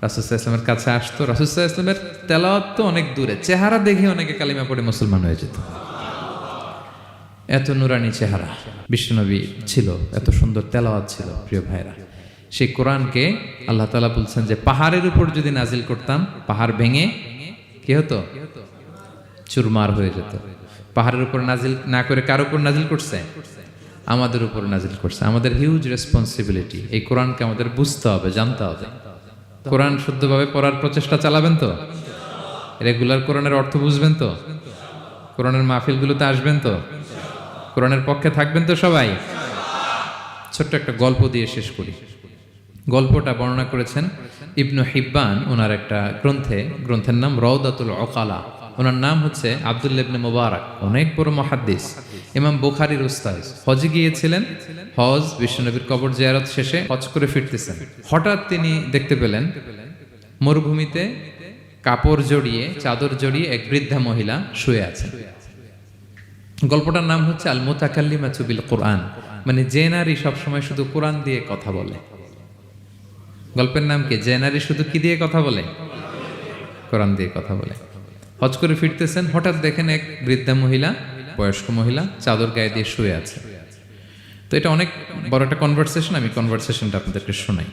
রাসূল সাল্লাল্লাহু আলাইহি ওয়াসাল্লামের কাছে আসতো, রাসূল সাল্লাল্লাহু আলাইহি ওয়াসাল্লামের তেলাওয়াত তো অনেক দূরে, চেহারা দেখে অনেকে কালিমা পড়ে মুসলমান হয়ে যেত। এত নুরানি চেহারা বিশ্বনবী ছিল, এত সুন্দর তেলাওয়াত ছিল। প্রিয় ভাইরা, সেই কোরআনকে আল্লাহ তাআলা বলছেন যে পাহাড়ের উপর যদি নাজিল করতাম, পাহাড় ভেঙে কি হতো? চুরমার হয়ে যেত। পাহাড়ের উপর নাজিল না করে কার উপর নাজিল করছে? আমাদের উপর নাজিল করছে। আমাদের হিউজ রেসপন্সিবিলিটি, এই কোরআনকে আমাদের বুঝতে হবে, জানতে হবে। কোরআন শুদ্ধভাবে পড়ার প্রচেষ্টা চালাবেন তো? রেগুলার কোরআনের অর্থ বুঝবেন তো? কোরআনের মাহফিলগুলোতে আসবেন তো? কোরআনের পক্ষে থাকবেন তো সবাই? ছোট্ট একটা গল্প দিয়ে শেষ করি। গল্পটা বর্ণনা করেছেন ইবনু হিব্বান ওনার একটা গ্রন্থের নাম রওদাতুল উকালা। ওনার নাম হচ্ছে আব্দুল্লাহ ইবনে মুবারক, অনেক বড় মুহাদ্দিস, ইমাম বুখারীর উস্তাদ। হজে গিয়েছিলেন, হজ বিশ্বনবীর কবর জিয়ারত শেষে হজ করে ফিরতেছেন। হঠাৎ তিনি দেখতে পেলেন মরুভূমিতে কাপড় জড়িয়ে, চাদর জড়িয়ে এক বৃদ্ধা মহিলা শুয়ে আছেন। গল্পটার নাম হচ্ছে আল মুতাকাল্লিমাতু বিল কুরআন, মানে যে নারী সবসময় শুধু কোরআন দিয়ে কথা বলে। গল্পের নাম কি? যে নারী শুধু কি দিয়ে কথা বলে? কোরআন দিয়ে কথা বলে। হজ করে ফিরতেছেন, হঠাৎ দেখেন এক বৃদ্ধা মহিলা, বয়স্ক মহিলা চাদর গায়ে দিয়ে শুয়ে আছে। তো এটা অনেক বড় একটা কনভারসেশন, আমি কনভারসেশনটা আপনাদেরকে শোনাই।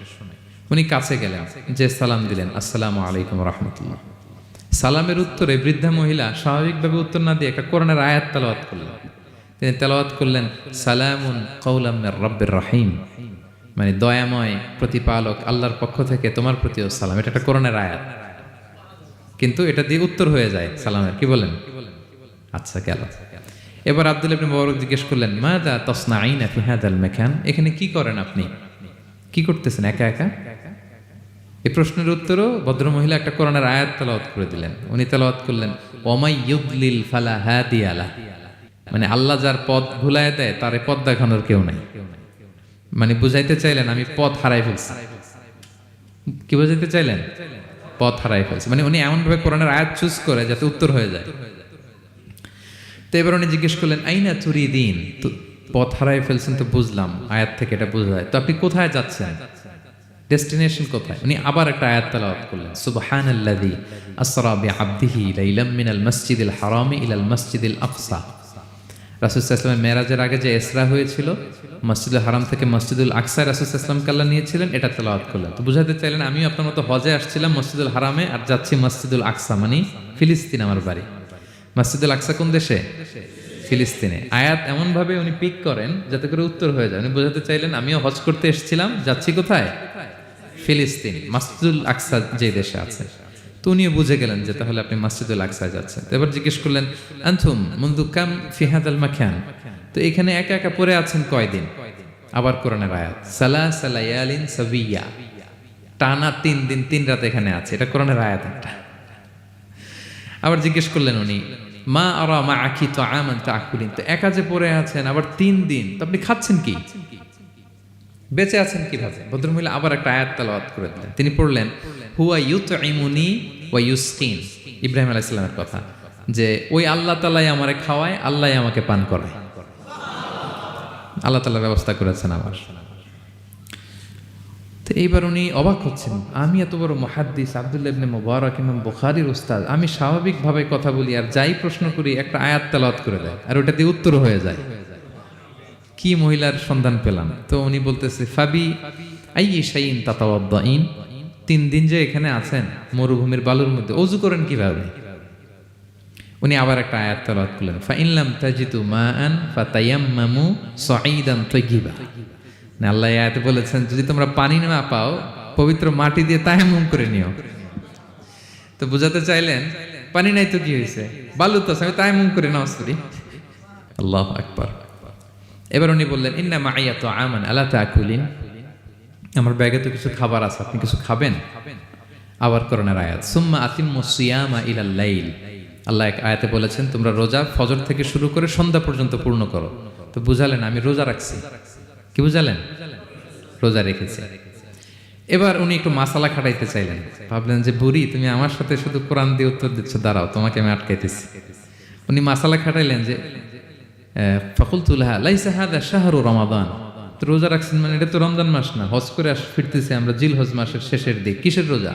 উনি কাছে গেলেন, যে সালাম দিলেন, আসসালামু আলাইকুম রাহমাতুল্লাহ। সালামের উত্তরে বৃদ্ধা মহিলা স্বাভাবিকভাবে উত্তর না দিয়ে একটা কোরআনের আয়াত তেলাওয়াত করলেন। তিনি তেলাওয়াত করলেন, সালামুন কাওলাম মির রাব্বির রহিম, মানে দয়াময় প্রতিপালক আল্লাহর পক্ষ থেকে তোমার প্রতিও সালাম। এটা একটা কোরআনের আয়াত, কিন্তু এটা দিয়ে উত্তর হয়ে যায় সালামের। কি বলেন? আচ্ছা, গেল। এবার আব্দুল্লাহ ইবনে মুবারক জিজ্ঞেস করলেন, মাযা তাসনাঈনা ফি হাযাল মাকান, এখানে কি করেন আপনি? কি করতেছেন একা একা? এই প্রশ্নের উত্তরও ভদ্রমহিলা একটা কোরআনের আয়াত তেলাওয়াত করে দিলেন। উনি তেলাওয়াত করলেন, ওয়ামাই ইউদলিল ফালা হাদিয়া লাহ, মানে আল্লাহ যার পথ ভুলায় দেয় তার পথ দেখানোর কেউ নাই। মানে বুঝাইতে চাইলেন আমি পথ হারাই ফেলছি। কি বুঝাইতে চাইলেন? পথ হারাই ফেলছি, মানে উনি এমন ভাবে কোরআনের আয়াত চুজ করে যাতে উত্তর হয়ে যায়। তো এবার উনি জিজ্ঞেস করলেন, আইনা তুরিদিন, তো পথ হারাই ফেলছেন তো বুঝলাম, আয়াত থেকে এটা বোঝা যায়, তো আপনি কোথায় যাচ্ছেন? ডেস্টিনেশন কোথায়? উনি আবার একটা আয়াত তেলাওয়াত করলেন, সুবহানাল্লাযী আসরা বিআবদিহি লাইলাম মিনাল মাসজিদিল হারামি ইলাল মাসজিদিল আকসা। রাসূল সাল্লাল্লাহু আলাইহি ওয়াসাল্লাম মেরাজের আগে যে ইসরা হয়েছিল, মসজিদুল হারাম থেকে মসজিদুল আকসায় রাসূল সাল্লাল্লাহু আলাইহি ওয়াসাল্লামকে আল্লাহ নিয়েছিলেন, এটা তেলাওয়াত করলেন। তো বুঝাতে চাইলেন আমিও আপনার মতো হজে আসছিলাম মসজিদুল হারামে, আর যাচ্ছি মসজিদুল আকসা, মানে ফিলিস্তিন আমার বাড়ি। মসজিদুল আকসা কোন দেশে? ফিলিস্তিনে। আয়াত এমন ভাবে উনি পিক করেন যাতে করে উত্তর হয়ে যায়। উনি বোঝাতে চাইলেন আমিও হজ করতে এসেছিলাম, যাচ্ছি কোথায়? ফিলিস্তিন, মসজিদুল আকসা যে দেশে আছে। তো উনিও বুঝে গেলেন যে তাহলে আপনি মসজিদুল আকসায় যাচ্ছেন। এবার জিজ্ঞেস করলেন, আনতুম মুনযু কাম ফি হাযাল মাকান, তো এখানে একা একা পড়ে আছেন কয়দিন? আবার কোরআনের আয়াত, সালাসা লায়ালিন সাবিয়া, টানা 3 দিন 3 রাত এখানে আছে, এটা কোরআনের আয়াত একটা। আবার জিজ্ঞেস করলেন উনি, মা আরা মাআকি তাআমান তাআকুলিন, তো একা যে পড়ে আছেন আবার 3 দিন, তো আপনি খাচ্ছেন কি? বেঁচে আছেন কিভাবে? ভদ্রমহিলা আবার একটা আয়াত তেলাওয়াত করে দিলেন। তিনি পড়লেন, হুয়া ইউতঈমুনি ওয়া ইউসকিন, ইব্রাহিম আলাইহিস সালামের কথা, যে ওই আল্লাহ তাআলাই আমারে খাওয়ায়, আল্লাহই আমাকে পান করায়। আল্লাহ তাআলা ব্যবস্থা করেছেন আমার। তো এইবার উনি অবাক হচ্ছেন, আমি এত বড় মুহাদ্দিস আব্দুল্লাহ ইবনে মুবারক ইমাম বুখারীর উস্তাদ, আমি স্বাভাবিকভাবে কথা বলি আর যাই প্রশ্ন করি একটা আয়াত তেলাওয়াত করে দেয় আর ওটা দিয়ে উত্তর হয়ে যায়। কি মহিলার সন্ধান পেলাম? তো উনি বলতেছে, ফাবি আইয়ি শাইইন তাতাওয়াদ্দাইন, 3 দিন যে এখানে আছেন মরুভূমির বালুর মধ্যে, ওযু করেন কিভাবে? উনি আবার একটা আয়াত তেলাওয়াত করলেন, ফা ইন লাম তাজিদু মাআন ফাতায়াম্মামু সাঈদান তাইয়্যিবা, না আল্লাহ আয়াতে বলেছেন যদি তোমরা পানি না পাও পবিত্র মাটি দিয়ে তায়াম্মুম করে নিও। তো বুঝাতে চাইলেন পানি নাই তো কি হয়েছে, বালু তো আছে, আমি তায়াম্মুম করে নামাজ পড়ি। আল্লাহু আকবার। এবার উনি বললেন, ইন্না মাইয়া তাআমান আলা তাকুলিন, আমার ব্যাগে তো কিছু খাবার আছে, আপনি কিছু খাবেন? আবার কোরআনের আয়াত, সুম্মা আতিম্মু সিয়ামা ইলাল লাইল, আল্লাহ এক আয়াতে বলেছেন তোমরা রোজা ফজর থেকে শুরু করে সন্ধ্যা পর্যন্ত পূর্ণ করো। তো বুঝালেন আমি রোজা রাখছি। কি বুঝালেন? রোজা রেখেছি। এবার উনি একটু মাসালা খাটাইতে চাইলেন, ভাবলেন যে বুড়ি তুমি আমার সাথে শুধু কোরআন দিয়ে উত্তর দিচ্ছ, দাঁড়াও তোমাকে আমি আটকাইতেছি। উনি মাসালা খাটাইলেন যে ফাকুলতু লাহা লাইসা হাযা শাহরু রমাদান, তো রোজা রাখছেন মানে এটা তো রমজান মাস না, হজ করে ফিরতেছি আমরা জিলহজ মাসের শেষের দিক, কিসের রোজা?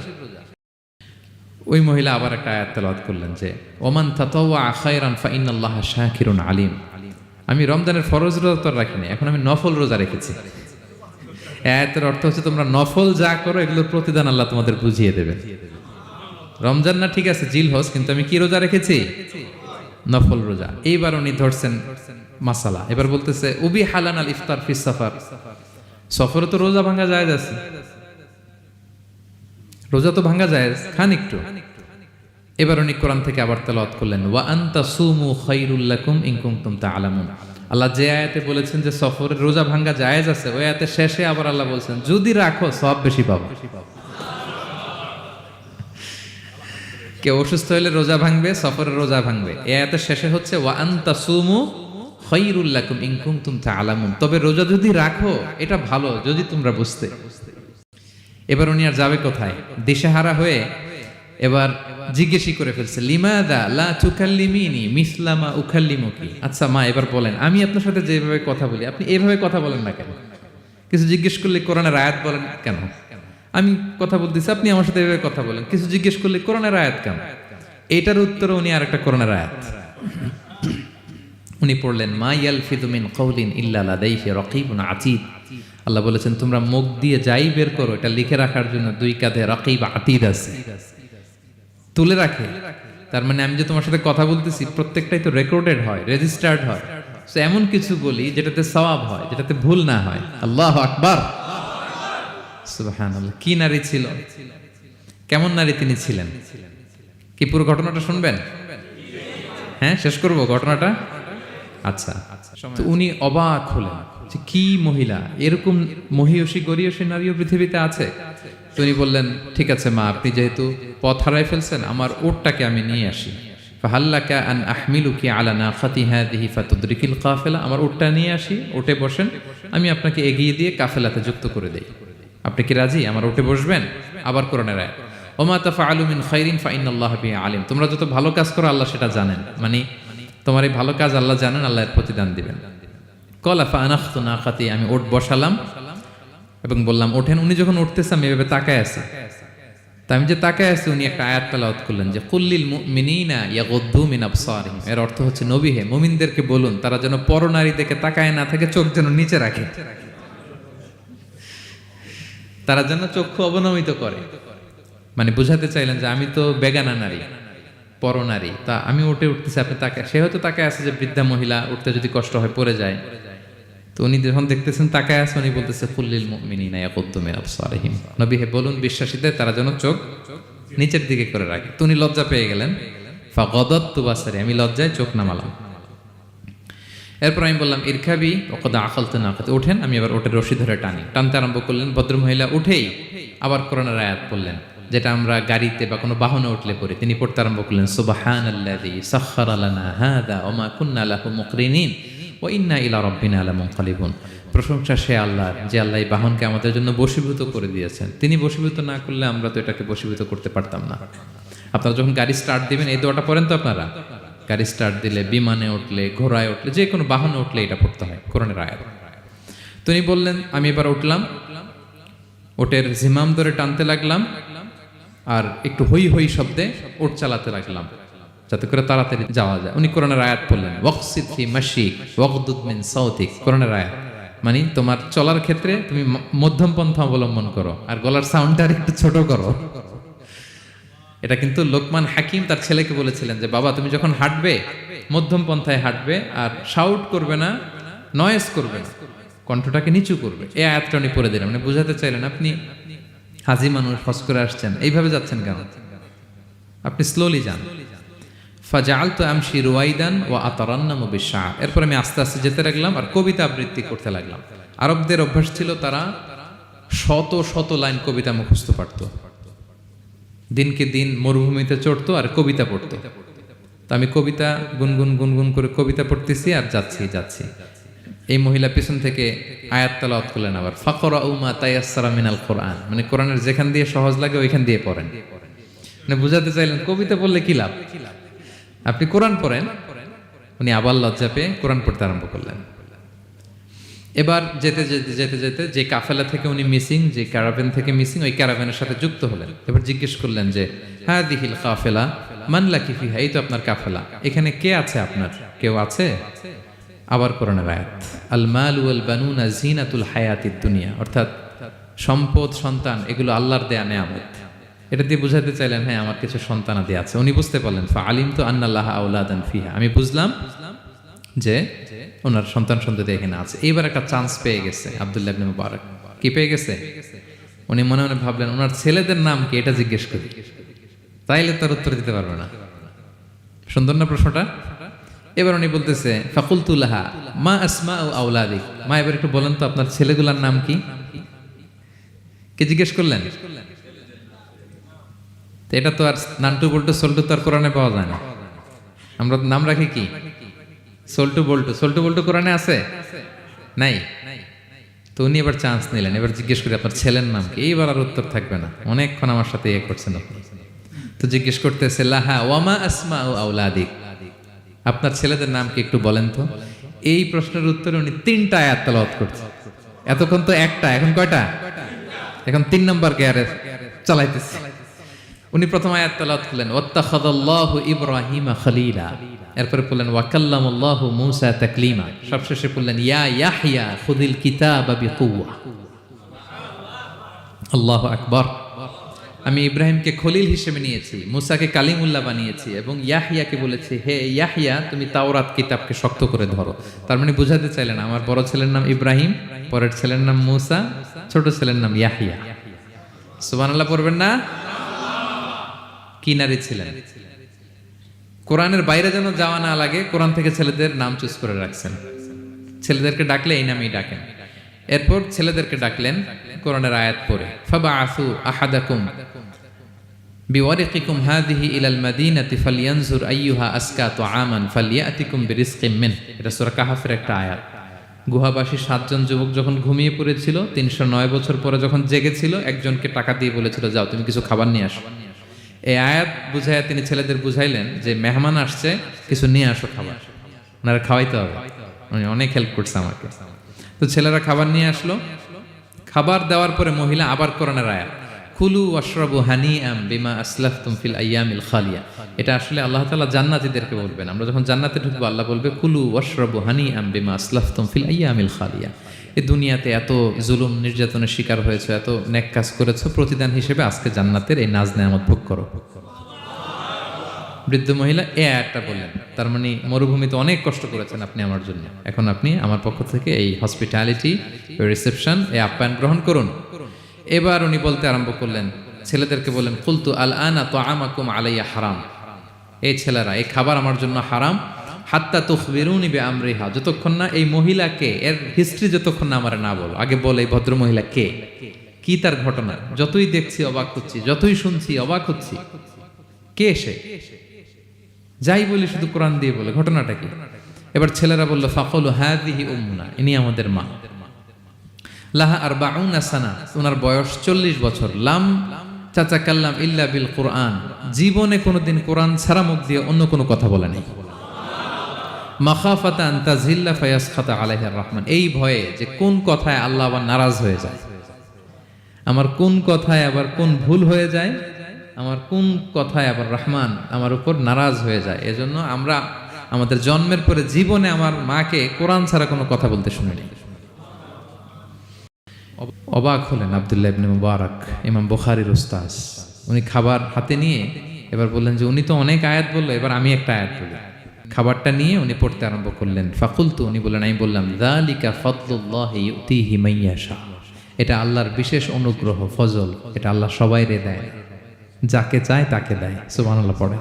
ওই মহিলা আবার একটা আয়াত তেলাওয়াত করলেন যে ওমান তাতাওয়া খায়রান ফা ইন্নাল্লাহা শাকিরুন আলিম, আমি রমজানের ফরজ রোজা তো রাখিনি, এখন আমি নফল রোজা রেখেছি। আয়াতের অর্থ হচ্ছে তোমরা নফল যা করো এগুলোর প্রতিদান আল্লাহ তোমাদের বুঝিয়ে দেবেন। রমজান না ঠিক আছে জিলহজ, কিন্তু আমি কি রোজা রেখেছি? নফল রোজা। এইবার উনি ধরছেন মাসালা, এবার বলতেছে উবি হালান আল ইফতার ফিস সাফার, সফরে তো রোজা ভাঙা যায় আছে, রোজা তো ভাঙা যায়, খান একটু। এবার উনি কোরআন থেকে আবার তেলাওয়াত করলেন, ওয়া আনতা সুমু খায়রুল লাকুম ইন কুনতুম তা'লামুন। আল্লাহ যে আয়াতে বলেছেন যে সফরের রোজা ভাঙ্গা জায়েজ আছে, ওই আয়াতের শেষে আবার আল্লাহ বলছেন যদি রাখো সওয়াব বেশি পাবো। কেউ অসুস্থ হলে রোজা ভাঙবে, সফরের রোজা ভাঙবে। এই আয়াতের শেষে হচ্ছে ওয়া আনতা সুমু খায়রুল লাকুম ইন কুনতুম তা'লামুন, তবে রোজা যদি রাখো এটা ভালো যদি তোমরা বুঝতে। এবার উনি আর যাবে কোথায়, দিশেহারা হয়ে এবার জিজ্ঞেসই করে ফেলছে, লিমাদা লা তুকাল্লিমিনি মিসলা মা উকাল্লিমুকি। আচ্ছা মা, এবার বলেন আমি আপনার সাথে যেভাবে কথা বলি আপনি এইভাবে কথা বলেন না কেন? কিছু জিজ্ঞেস করলে কোরআনের আয়াত বলেন কেন? আমি কথা বলতেছি আপনি আমার সাথে এভাবে কথা বলেন, কিছু জিজ্ঞেস করলে কোরআনের আয়াত কেন? এটার উত্তরে উনি আরেকটা কোরআনের আয়াত উনি পড়লেন, মা ইয়ালফিযু মিন কাওলিন ইল্লা লাদাইহি রাকীবুন আতীদ। আল্লাহ বলেছেন তোমরা মুখ দিয়ে যাই বের করো এটা লিখে রাখার জন্য দুই কাঁধে রাকীব আতীদ আছে, তুলে রাখে। তার মানে আমি যে তোমার সাথে কথা বলতেছি প্রত্যেকটাই তো রেকর্ডেড হয়, রেজিস্টার্ড হয়। সো এমন কিছু বলি যেটাতে সওয়াব হয়, যেটাতে ভুল না হয়। আল্লাহু আকবার, সুবহানাল্লাহ। কি নারী ছিল, কেমন নারী তিনি ছিলেন? কি পুরো ঘটনাটা শুনবেন? হ্যাঁ, শেষ করব ঘটনাটা। আচ্ছা, তো উনি অবাক হলেন যে কি মহিলা, এরকম মহিয়সী গরিয়সী নারীও পৃথিবীতে আছে। তো উনি বললেন, ঠিক আছে মা, আপনি যেহেতু পথ হারাই ফেলছেন আমার ওটটাকে আমি নিয়ে আসি। ফাহাল্লাকা আন আহমিলুকি আলা নাখাতি হাযিহি ফাতুদরিকিল কাফিলা। আমার ওটটা নিয়ে আসি, ওটে বসেন, আমি আপনাকে এগিয়ে দিয়ে কাফেলাতে যুক্ত করে দেই। আপনি কি রাজি আমার ওটে বসবেন? আবার কোরআনের আয়াত, ওমা তাফআলু মিন খাইরিন ফাইনাল্লাহা বিহি আলিম। তোমরা যত ভালো কাজ করো আল্লাহ সেটা জানেন, মানে তোমার এই ভালো কাজ আল্লাহ জানেন, আল্লাহ এর প্রতিদান দিবেন। ক্বালা ফাআনাখতু নাকাতি, আমি ওট বসালাম এবং বললাম ওঠেন। উনি যখন উঠতেছে আমি এভাবে তাকায় আছি। তা আমি যে তাকায় আছি উনি একটা আয়াত তেলাওয়াত করলেন যে কুল্লিল মুমিনিনা ইয়াগুদ্দু মিন আবসারিহিম। এর অর্থ হচ্ছে নবী হে, মুমিনদেরকে বলুন তারা যেন পরনারী দেখে তাকায় না থাকে, চোখ যেন নিচে রাখে, তারা যেন চক্ষু অবনমিত করে। মানে বুঝাতে চাইলেন যে আমি তো বেগানা নারী, পরনারী, তা আমি উঠতেছি আপনি তাকায়। সে হয়তো তাকায় আছে যে বৃদ্ধা মহিলা উঠতে যদি কষ্ট হয় পড়ে যায়। তো উনি যখন দেখতেছেন তাকায় আছে, উনি বলতেছে কুল্লিল মুমিনিনা ইয়াগুদ্দু মিন আবসারিহিম। নবী হে বলুন বিশ্বাসীদের তারা যেন চোখ নিচের দিকে করে রাখে। তো উনি লজ্জা পেয়ে গেলেন। ফাগাদাততু বাসারি, আমি লজ্জায় চোখ নামালাম। এরপর আমি বললাম ইরকাবি ওয়াকাদ আখালতু নাকাতি, ওঠেন। আমি আবার ওটের রশি ধরে টানতে আরম্ভ করলেন। ভদ্রমহিলা উঠেই আবার কোরআনের আয়াত পড়লেন, যেটা আমরা গাড়িতে বা কোনো বাহনে উঠলে পড়ি। তিনি পড়তে আরম্ভ করলেন, সুবহানাল্লাযী সাখখারা লানা হাযা ওয়া মা কুন্না লাহু মুকরিনিন ওয়া ইন্না ইলা রাব্বিনা লামুনকালিবুন। প্রশংসা সে আল্লাহর, যে আল্লাহ এই বাহনকে আমাদের জন্য বশীভূত করে দিয়েছেন। তিনি বশীভূত না করলে আমরা তো এটাকে বশীভূত করতে পারতাম না। আপনারা যখন গাড়ি স্টার্ট দিবেন এই দোয়াটা পড়েন তো আপনারা? গাড়ি স্টার্ট দিলে, বিমানে উঠলে, ঘোড়ায় উঠলে, যে কোনো বাহনে উঠলে এটা পড়তে হয়, কোরআনের আয়াত। তো উনি বললেন, আমি এবার উঠলাম, ওটের জিমাম ধরে টানতে লাগলাম আর একটু হই হই শব্দে ওট চালাতে লাগলাম যাতে করে তাড়াতাড়ি যাওয়া যায়। উনি কোরআনের আয়াত পড়লেন, ওয়াকসিদ ফি মাশিক ওয়াগদুদ মিন সাউতিক। কোরআনের আয়াত মানে তোমার চলার ক্ষেত্রে তুমি মধ্যম পন্থা অবলম্বন করো আর গলার সাউন্ডটা একটু ছোট করো। এটা কিন্তু লোকমান হাকিম তার ছেলেকে বলেছিলেন যে বাবা তুমি যখন হাঁটবে মধ্যম পন্থায় হাঁটবে আর শাউট করবে না, নয়েজ করবে না, কণ্ঠটাকে নিচু করবে। এই আয়াতটা উনি পড়ে দিলেন। মানে বুঝাতে চাইলেন আপনি হাজি মানুষ, হজ করে আসছেন, এইভাবে যাচ্ছেন কেন? আপনি স্লোলি যান। ফাজাআলতু আমশি রুয়াইদান ওয়া আতারান্নামু বিশআর। এরপর আমি আস্তে আস্তে যেতে লাগলাম আর কবিতা আবৃত্তি করতে লাগলাম। আরবদের অভ্যাস ছিল তারা শত শত লাইন কবিতা মুখস্থ পারত। দিনকে দিন মরুভূমিতে চড়তো আর কবিতা পড়তো। তো আমি কবিতা গুনগুন গুনগুন করে কবিতা পড়তেছি আর যাচ্ছি। এই মহিলা পিছন থেকে আয়াত তেলাওয়াত করলেন আবার, ফাকরাউ মা তায়াসসারা মিনাল কোরআন। মানে কোরআনের যেখান দিয়ে সহজ লাগে ওইখান দিয়ে পড়েন। মানে বুঝাতে চাইলেন কবিতা পড়লে কি লাভ, আপনি কোরআন পড়েন। উনি আবার লজ্জা পেয়ে কোরআন পড়তে আরম্ভ করলেন। এবার যেতে যে কাফেলা থেকে উনি মিসিং, যে ক্যারাভেন থেকে মিসিং, ওই ক্যারাভেনের সাথে যুক্ত হলেন। এবার জিজ্ঞেস করলেন যে হাদিহিল কাফেলা মান লাকি ফিহা, এই তো আপনার কাফেলা, এখানে কে আছে আপনার, কেউ আছে? আবার কোরআনের আয়াত, আল মাল ওয়াল বানুনা জিনাতুল হায়াতিদ দুনিয়া, অর্থাৎ সম্পদ সন্তান এগুলো আল্লাহর দেয়া নেয়ামত। এটা দিয়ে বুঝাতে চাইলেন হ্যাঁ আমার কিছু সন্তানাদি আছে। উনি বুঝতে পারলেন ফাআলিমতু আন্নাল্লাহা আওলাদান ফিহা, আমি বুঝলাম যে ওনার সন্তান সন্ততি এখানে আছে। এইবার একটা চান্স পেয়ে গেছে আব্দুল্লাহ ইবনে মুবারক। কি পেয়ে গেছে? উনি মনে মনে ভাবলেন ওনার ছেলেদের নাম কি এটা জিজ্ঞেস করি। তাইলে তার উত্তর দিতে পারবে না। সুন্দর না প্রশ্নটা? এবার উনি বলতেছে ফাকুলতু লাহা মা আসমাউ আওলাদিক, মা এবার একটু বলেন তো আপনার ছেলেগুলার নাম কি? কে জিজ্ঞেস করলেন? এটা তো আর নান্টু বল্টু সল্টু তো আর কোরআনে পাওয়া যায় না। আমরা নাম রাখি কি? সল্টু বল্টু। সল্টু বল্টু কোরআনে আছে? নাই। তো উনি এবার চান্স নিলেন, এবার জিজ্ঞেস করি আপনার ছেলের নাম কি? এইবার আর উত্তর থাকবে না, অনেকক্ষণ আমার সাথে ইয়ে করছেন আপনি। তো জিজ্ঞেস করতেছে লাহা ওয়ামা আসমাউ আওলাদিক, আপনার ছেলেদের নাম কি একটু বলেন তো। এই প্রশ্নের উত্তরে উনি 3টা আয়াত তেলাওয়াত করছেন। এতক্ষণ তো একটা, এখন কয়টা? এখন 3 নম্বর গিয়ারে চালাইতেছে। উনি প্রথম আয়াত তেলাওয়াত করলেন ওয়াত্তাখাযাল্লাহু ইব্রাহিমা খলিলা, এরপরে বললেন ওয়াকাল্লামাল্লাহু মূসা তাকলিমা, সবশেষে বললেন ইয়া ইয়াহইয়া খুযিল কিতাবা বিকুওয়া। আল্লাহু আকবার। আমি ইব্রাহিমকে খলিল হিসেবে নিয়েছি, মূসাকে কালিমুল্লাহ বানিয়েছি, এবং ইয়াহইয়াকে বলেছি হে ইয়াহইয়া তুমি তাওরাত কিতাবকে শক্ত করে ধরো। তার মানে বোঝাতে চাইলেন আমার বড় ছেলের নাম ইব্রাহিম, পরের ছেলের নাম মূসা, ছোট ছেলের নাম ইয়াহইয়া। সুবহানাল্লাহ পড়বেন না? কি নারী ছিলেন, কোরআনের বাইরে যেন যাওয়া না লাগে, কোরআন থেকে ছেলেদের নাম চুজ করে রাখছেন। ছেলেদেরকে ডাকলে এই নামেই ডাকেন। এরপর ছেলেদেরকে ডাকলেন কোরআনের আয়াত পড়ে ফাবআসু আহাদাকুম বিওয়ারিকিকুম হাযিহি ইলাল মাদিনাতি ফালইয়ানজুর আইয়ুহা আসকা তুআমান ফালইয়াতিকুম বিরিজকিম মিন। এটা সূরা কাহাফের একটা আয়াত। গুহাবাসী 7 জন যুবক যখন ঘুমিয়ে পড়েছিল, 309 বছর পরে যখন জেগেছিল, একজনকে টাকা দিয়ে বলেছিল যাও তুমি কিছু খাবার নিয়ে আসো। এই আয়াত বুঝাইয়া তিনি ছেলেদের বুঝাইলেন যে মেহমান আসছে, কিছু নিয়ে আসো খাবার, ওনারা খাওয়াইতে হবে। উনি অনেক হেল্প করছে আমাকে। তো ছেলেরা খাবার নিয়ে আসলো। খাবার দেওয়ার পরে মহিলা আবার কোরআনের আয়াত কুলু ওয়াশরাবু হানিআম বিমা আসলাফতুম ফিল আইয়ামিল খালিয়া। এটা আসলে আল্লাহ তাআলা জান্নাতীদেরকে বলবেন। আমরা যখন জান্নাতে ঢুকবো আল্লাহ বলবে কুলু ওয়াশরাবু হানিআম বিমা আসলাফতুম ফিল আইয়ামিল খালিয়া। এই দুনিয়াতে এত জুলুম নির্যাতনের শিকার হয়েছে, এত নেক কাজ করেছো, প্রতিদান হিসেবে আজকে জান্নাতের এই নাজ নেয়ামত ভোগ করো। বৃদ্ধ মহিলা এই আয়াতটা বললেন, তার মানে মরুভূমিতে অনেক কষ্ট করেছেন আপনি আমার জন্য, এখন আপনি আমার পক্ষ থেকে এই হসপিটালিটি, রিসেপশন, এই আপ্যায়ন গ্রহণ করুন। এবার উনি বলতে আরম্ভ করলেন, ছেলেদেরকে বললেন কুলতু আল আনা তুআমাকুম আলাইয়া হারাম। এই ছেলেরা, এই খাবার আমার জন্য হারাম। হাত্তা তুখবিরুনি বিআমরিহা, যতক্ষণ না এই মহিলাকে, এর হিস্ট্রি যতক্ষণ না আমার না বলো। আগে বল এই ভদ্র মহিলা কে, কি তার ঘটনা। যতই দেখছি অবাক হচ্ছি, যতই শুনছি অবাক হচ্ছি। কে সে? যাই বলি শুধু কোরআন দিয়ে বলে, ঘটনাটা কি? এবার ছেলেরা বলল ফাকালু হাযিহি উম্মুনা, ইনি আমাদের মা। লাহা আরবাউনা সানা, ওনার বয়স 40 বছর। লাম তাতাকাল্লাম ইল্লা বিল কুরআন, জীবনে কোনোদিন কোরআন ছাড়া মুখ দিয়ে অন্য কোনো কথা বলে নাই। মাখাফাতা আন তাযিল্লা ফায়াসখাতা আলাইহির রহমান, এই ভয়ে যে কোন কথায় আল্লাহ আবার নারাজ হয়ে যায়, আমার কোন কথায় আবার কোন ভুল হয়ে যায়, আমার কোন কথায় আবার রহমান আমার উপর নারাজ হয়ে যায়। এজন্য আমরা আমাদের জন্মের পরে জীবনে আমার মাকে কোরআন ছাড়া কোনো কথা বলতে শুনিনি। অবাক হলেন আব্দুল্লাহ ইবনে মুবারক, ইমাম বুখারীর উস্তাদ। উনি খাবার হাতে নিয়ে এবার বললেন যে উনি তো অনেক আয়াত বললো, এবার আমি একটা আয়াত বলি। খাবারটা নিয়ে উনি পড়তে আরম্ভ করলেন। ফাকুলতু, উনি বললেন, আমি বললাম যালিকা ফাদলুল্লাহি ইউতিহি মাইয়াশা, এটা আল্লাহর বিশেষ অনুগ্রহ, ফজল। এটা আল্লাহ সবাইরে দেয়, যাকে চায় তাকে দেয়। সুবহানাল্লাহ পড়ে।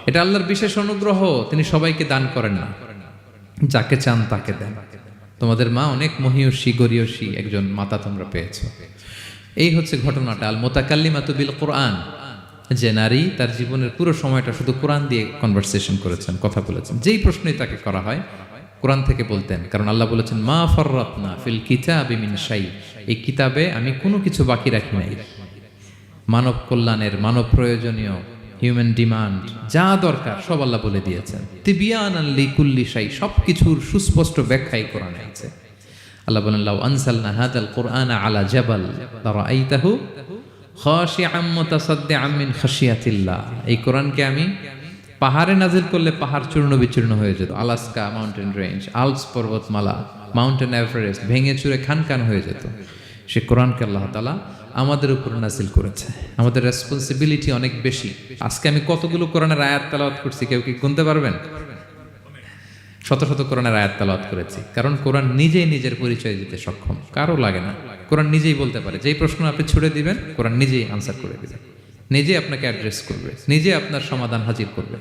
এটা আল্লাহর বিশেষ অনুগ্রহ, তিনি সবাইকে দান করেন না, যাকে চান তাকে দেন। তোমাদের মা অনেক মহিয়সী গরিয়সী একজন মাতা তোমরা পেয়েছো। এই হচ্ছে ঘটনাটা। আল মুতাকাল্লিমাতু বিল কোরআন, যে নারী তার জীবনের পুরো সময়টা শুধু কোরআন দিয়ে কনভারসেশন করেছেন, কথা বলেছেন। যেই প্রশ্নই তাকে করা হয় কোরআন থেকে বলতেন, কারণ আল্লাহ বলেছেন মা ফাররাতনা ফিল কিতাবি মিন শাই, এই কিতাবে আমি কোনো কিছু বাকি রাখি নাই। মানব কল্যাণের, মানব প্রয়োজনীয়, হিউম্যান ডিমান্ড যা দরকার সব আল্লাহ বলে দিয়েছেন। তিবিয়ানান লিকুল্লি শাই, সবকিছুর সুস্পষ্ট ব্যাখ্যাই কোরআনে আছে। আল্লাহ বলেন লাউ আনসালনা হাযাল কুরআনা আলা জাবাল লারাআইতাহু খাশিআম মুতাসাদ্দিআম মিন খাশিয়াতিল্লাহ, এই কোরআনকে আমি পাহাড়ে নাজিল করলে পাহাড় চূর্ণ বিচূর্ণ হয়ে যেত। আলাস্কা মাউন্টেন রেঞ্জ, আল্পস পর্বতমালা, মাউন্টেন এভারেস্ট ভেঙে চুরে খান খান হয়ে যেত। সে কোরআনকে আল্লাহ তাআলা আমাদের উপর নাজিল করেছে। আমাদের রেসপন্সিবিলিটি অনেক বেশি। আজকে আমি কতগুলো কোরআনের আয়াত তেলাওয়াত করছি, কেউ কি গুনতে পারবেন? শত শত কোরআনের আয়াত তেলাওয়াত করেছি, কারণ কোরআন নিজেই নিজের পরিচয় দিতে সক্ষম, কারো লাগে না। কোরআন নিজেই বলতে পারে, যেই প্রশ্ন আপনি ছুড়ে দিবেন কোরআন নিজেই আনসার করে দিবে। নিজে আপনাকে অ্যাড্রেস করবে, নিজে আপনার সমাধান হাজির করবে।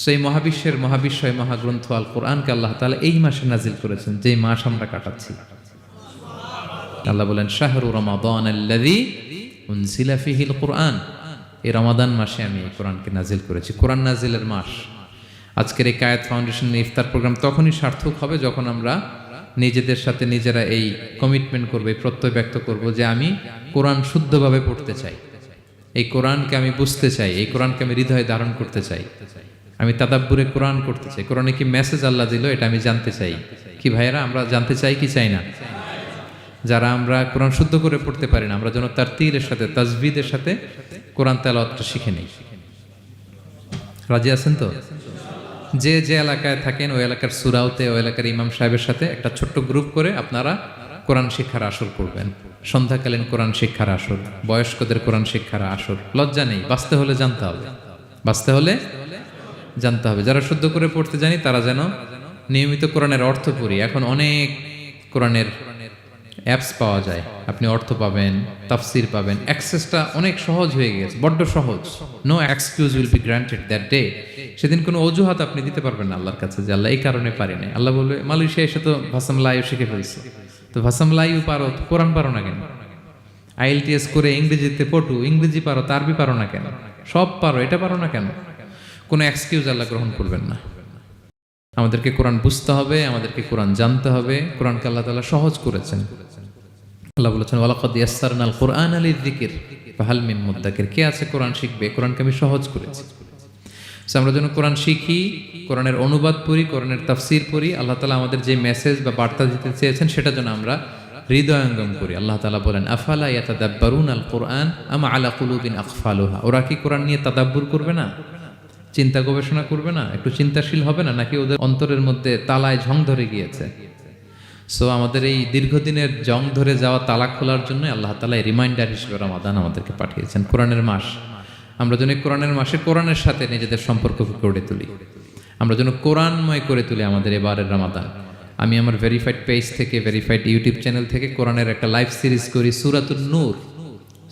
সেই মহাবিশ্বের মহাবিশ্বয় মহাগ্রন্থ আল কোরআনকে আল্লাহ তাআলা এই মাসে নাজিল করেছেন, যেই মাস আমরা কাটাচ্ছি। আল্লাহ বলেন শাহরু রমাদান আল্লাযী উনজিলা ফীহিল কোরআন, এই রমাদান মাসে আমি এই কোরআনকে নাজিল করেছি। কোরআন নাজিলের মাস। আজকের এই কায়েত ফাউন্ডেশনের ইফতার প্রোগ্রাম তখনই সার্থক হবে যখন আমরা নিজেদের সাথে নিজেরা এই কমিটমেন্ট করবো, এই প্রত্যয় ব্যক্ত করব যে আমি কোরআন শুদ্ধভাবে পড়তে চাই, এই কোরআনকে আমি বুঝতে চাই, এই কোরআনকে আমি হৃদয়ে ধারণ করতে চাই, আমি তাদাব্বুরে কোরআন করতে চাই, কোরআনে কি মেসেজ আল্লাহ দিল এটা আমি জানতে চাই। কি ভাইয়েরা, আমরা জানতে চাই কি চাই না? যারা আমরা কোরআন শুদ্ধ করে পড়তে পারি না, আমরা যেন তার তীরের সাথে তাজবিদের সাথে কোরআন তেলাওয়াতটা শিখে নিই। রাজি আছেন তো? যে যে এলাকায় থাকেন ওই এলাকার সুরাউতে, ওই এলাকার ইমাম সাহেবের সাথে একটা ছোট্ট গ্রুপ করে আপনারা কোরআন শিক্ষার আসর করবেন। সন্ধ্যাকালীন কোরআন শিক্ষার আসর, বয়স্কদের কোরআন শিক্ষার আসর। লজ্জা নেই, বাঁচতে হলে জানতে হবে, বাঁচতে হলে জানতে হবে। যারা শুদ্ধ করে পড়তে জানি তারা যেন নিয়মিত কোরআনের অর্থ পড়ি। এখন অনেক কোরআনের অ্যাপস পাওয়া যায়, আপনি অর্থ পাবেন, তাফসির পাবেন, অ্যাক্সেসটা অনেক সহজ হয়ে গেছে, বড্ড সহজ। No excuse will be granted that day. সেদিন কোনো অজুহাত আপনি দিতে পারবেন না আল্লাহর কাছে যে আল্লাহ এই কারণে পারি নাই। আল্লাহ বলবে মালয়েশিয়া এসে তো ভাসাম লাইও শিখে ফেলছে, তো ভাসাম লাইও পারো, কোরআন পারো না কেন? IELTS করে ইংরেজিতে পটু, ইংরেজি পারো, তা আরবি পারো না কেন? সব পারো, এটা পারো না কেন? কোনো এক্সকিউজ আল্লাহ গ্রহণ করবেন না। আমাদেরকে কোরআন বুঝতে হবে, আমাদেরকে কোরআন জানতে হবে। কোরআনকে আল্লাহ তাআলা সহজ করেছেন। আল্লাহ বলেছেন ওয়ালাকাদ ইয়াসসারনাল কুরআনা লিযিকর ফাহাল মিন মুদ্দাকির। কে আছে কোরআন শিখবে? কোরআনকে আমি সহজ করেছি। আমরা যেন কোরআন শিখি, কোরআনের অনুবাদ পড়ি, কোরআনের তাফসির পড়ি। আল্লাহ তাআলা আমাদের যে মেসেজ বা বার্তা দিতে চেয়েছেন সেটা যেন আমরা হৃদয়ঙ্গম করি। আল্লাহ তাআলা বলেন আফালা ইয়াতাদাব্বারুনাল কুরআন আম আলা কুলুবিন আকফালুহা। ওরা কি কোরআন নিয়ে তাদাব্বুর করবে না, চিন্তা গবেষণা করবে না, একটু চিন্তাশীল হবে না? নাকি ওদের অন্তরের মধ্যে তালায় ঝং ধরে গিয়েছে? সো আমাদের এই দীর্ঘদিনের জং ধরে যাওয়া তালা খোলার জন্য আল্লাহ তাআলা রিমাইন্ডার হিসেবে রমাদান আমাদেরকে পাঠিয়েছেন, কোরআনের মাস। আমরা যেন কোরআনের মাসে কোরআনের সাথে নিজেদের সম্পর্ককে গড়ে তুলি, আমরা যেন কোরআনময় করে তুলি আমাদের এবারের রমাদান। আমি আমার ভেরিফাইড পেজ থেকে, ভেরিফাইড ইউটিউব চ্যানেল থেকে কোরআনের একটা লাইভ সিরিজ করি, সূরাতুন নূর।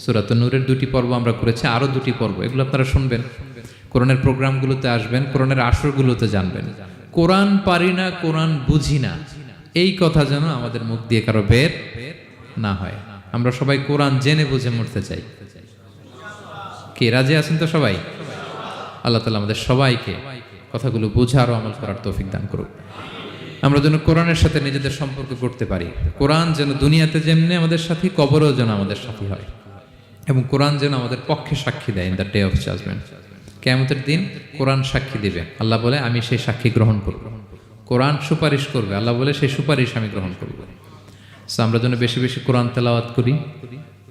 সূরাতুন নূরের 2টি পর্ব আমরা করেছি, আরও 2টি পর্ব, এগুলো আপনারা শুনবেন। কোরআনের প্রোগ্রামগুলোতে আসবেন, কোরআনের আসরগুলোতে জানবেন। কোরআন পারি না, কোরআন বুঝি না, এই কথা যেন আমাদের মুখ দিয়ে কারো বের না হয়। আমরা সবাই কোরআন জেনে বুঝে মরতে চাই। কে রাজি আছেন তো সবাই? আল্লাহ তাআলা আমাদের সবাইকে কথাগুলো বোঝার ও আমল করার তৌফিক দান করুক। আমরা যেন কোরআনের সাথে নিজেদের সম্পর্ক করতে পারি। কোরআন যেন দুনিয়াতে যেমনি আমাদের সাথী, কবরেও যেন আমাদের সাথী হয়, এবং কোরআন যেন আমাদের পক্ষে সাক্ষী দেয় in the day of judgement. কিয়ামতের দিন কোরআন সাক্ষী দিবে, আল্লাহ বলে আমি সেই সাক্ষী গ্রহণ করব। কোরআন সুপারিশ করবে, আল্লাহ বলে সেই সুপারিশ আমি গ্রহণ করব। সো আমরা যেন বেশি বেশি কোরআন তেলাওয়াত করি,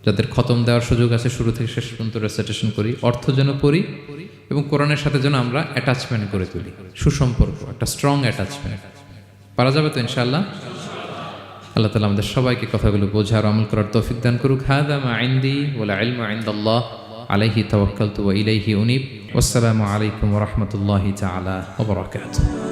যাদের খতম দেওয়ার সুযোগ আছে শুরু থেকে শেষ পর্যন্ত রেসাইটেশন করি, অর্থ যেন পড়ি, এবং কোরআনের সাথে যেন আমরা অ্যাটাচমেন্ট করে তুলি, সুসম্পর্ক, একটা স্ট্রং অ্যাটাচমেন্ট। পারা যাবে তো ইনশাআল্লাহ? আল্লাহ তাআলা আমাদের সবাইকে কথাগুলো বোঝার আমল করার তৌফিক দান করুক। হাদা মা ইনদি ওয়াল ইলমু ইনদাল্লাহ আলাইহি তাওয়াক্কালতু ওয়া ইলাইহি উনীব। ওয়াসসালামু আলাইকুম ওয়া রাহমাতুল্লাহি তাআলা ওয়া বারাকাতুহু।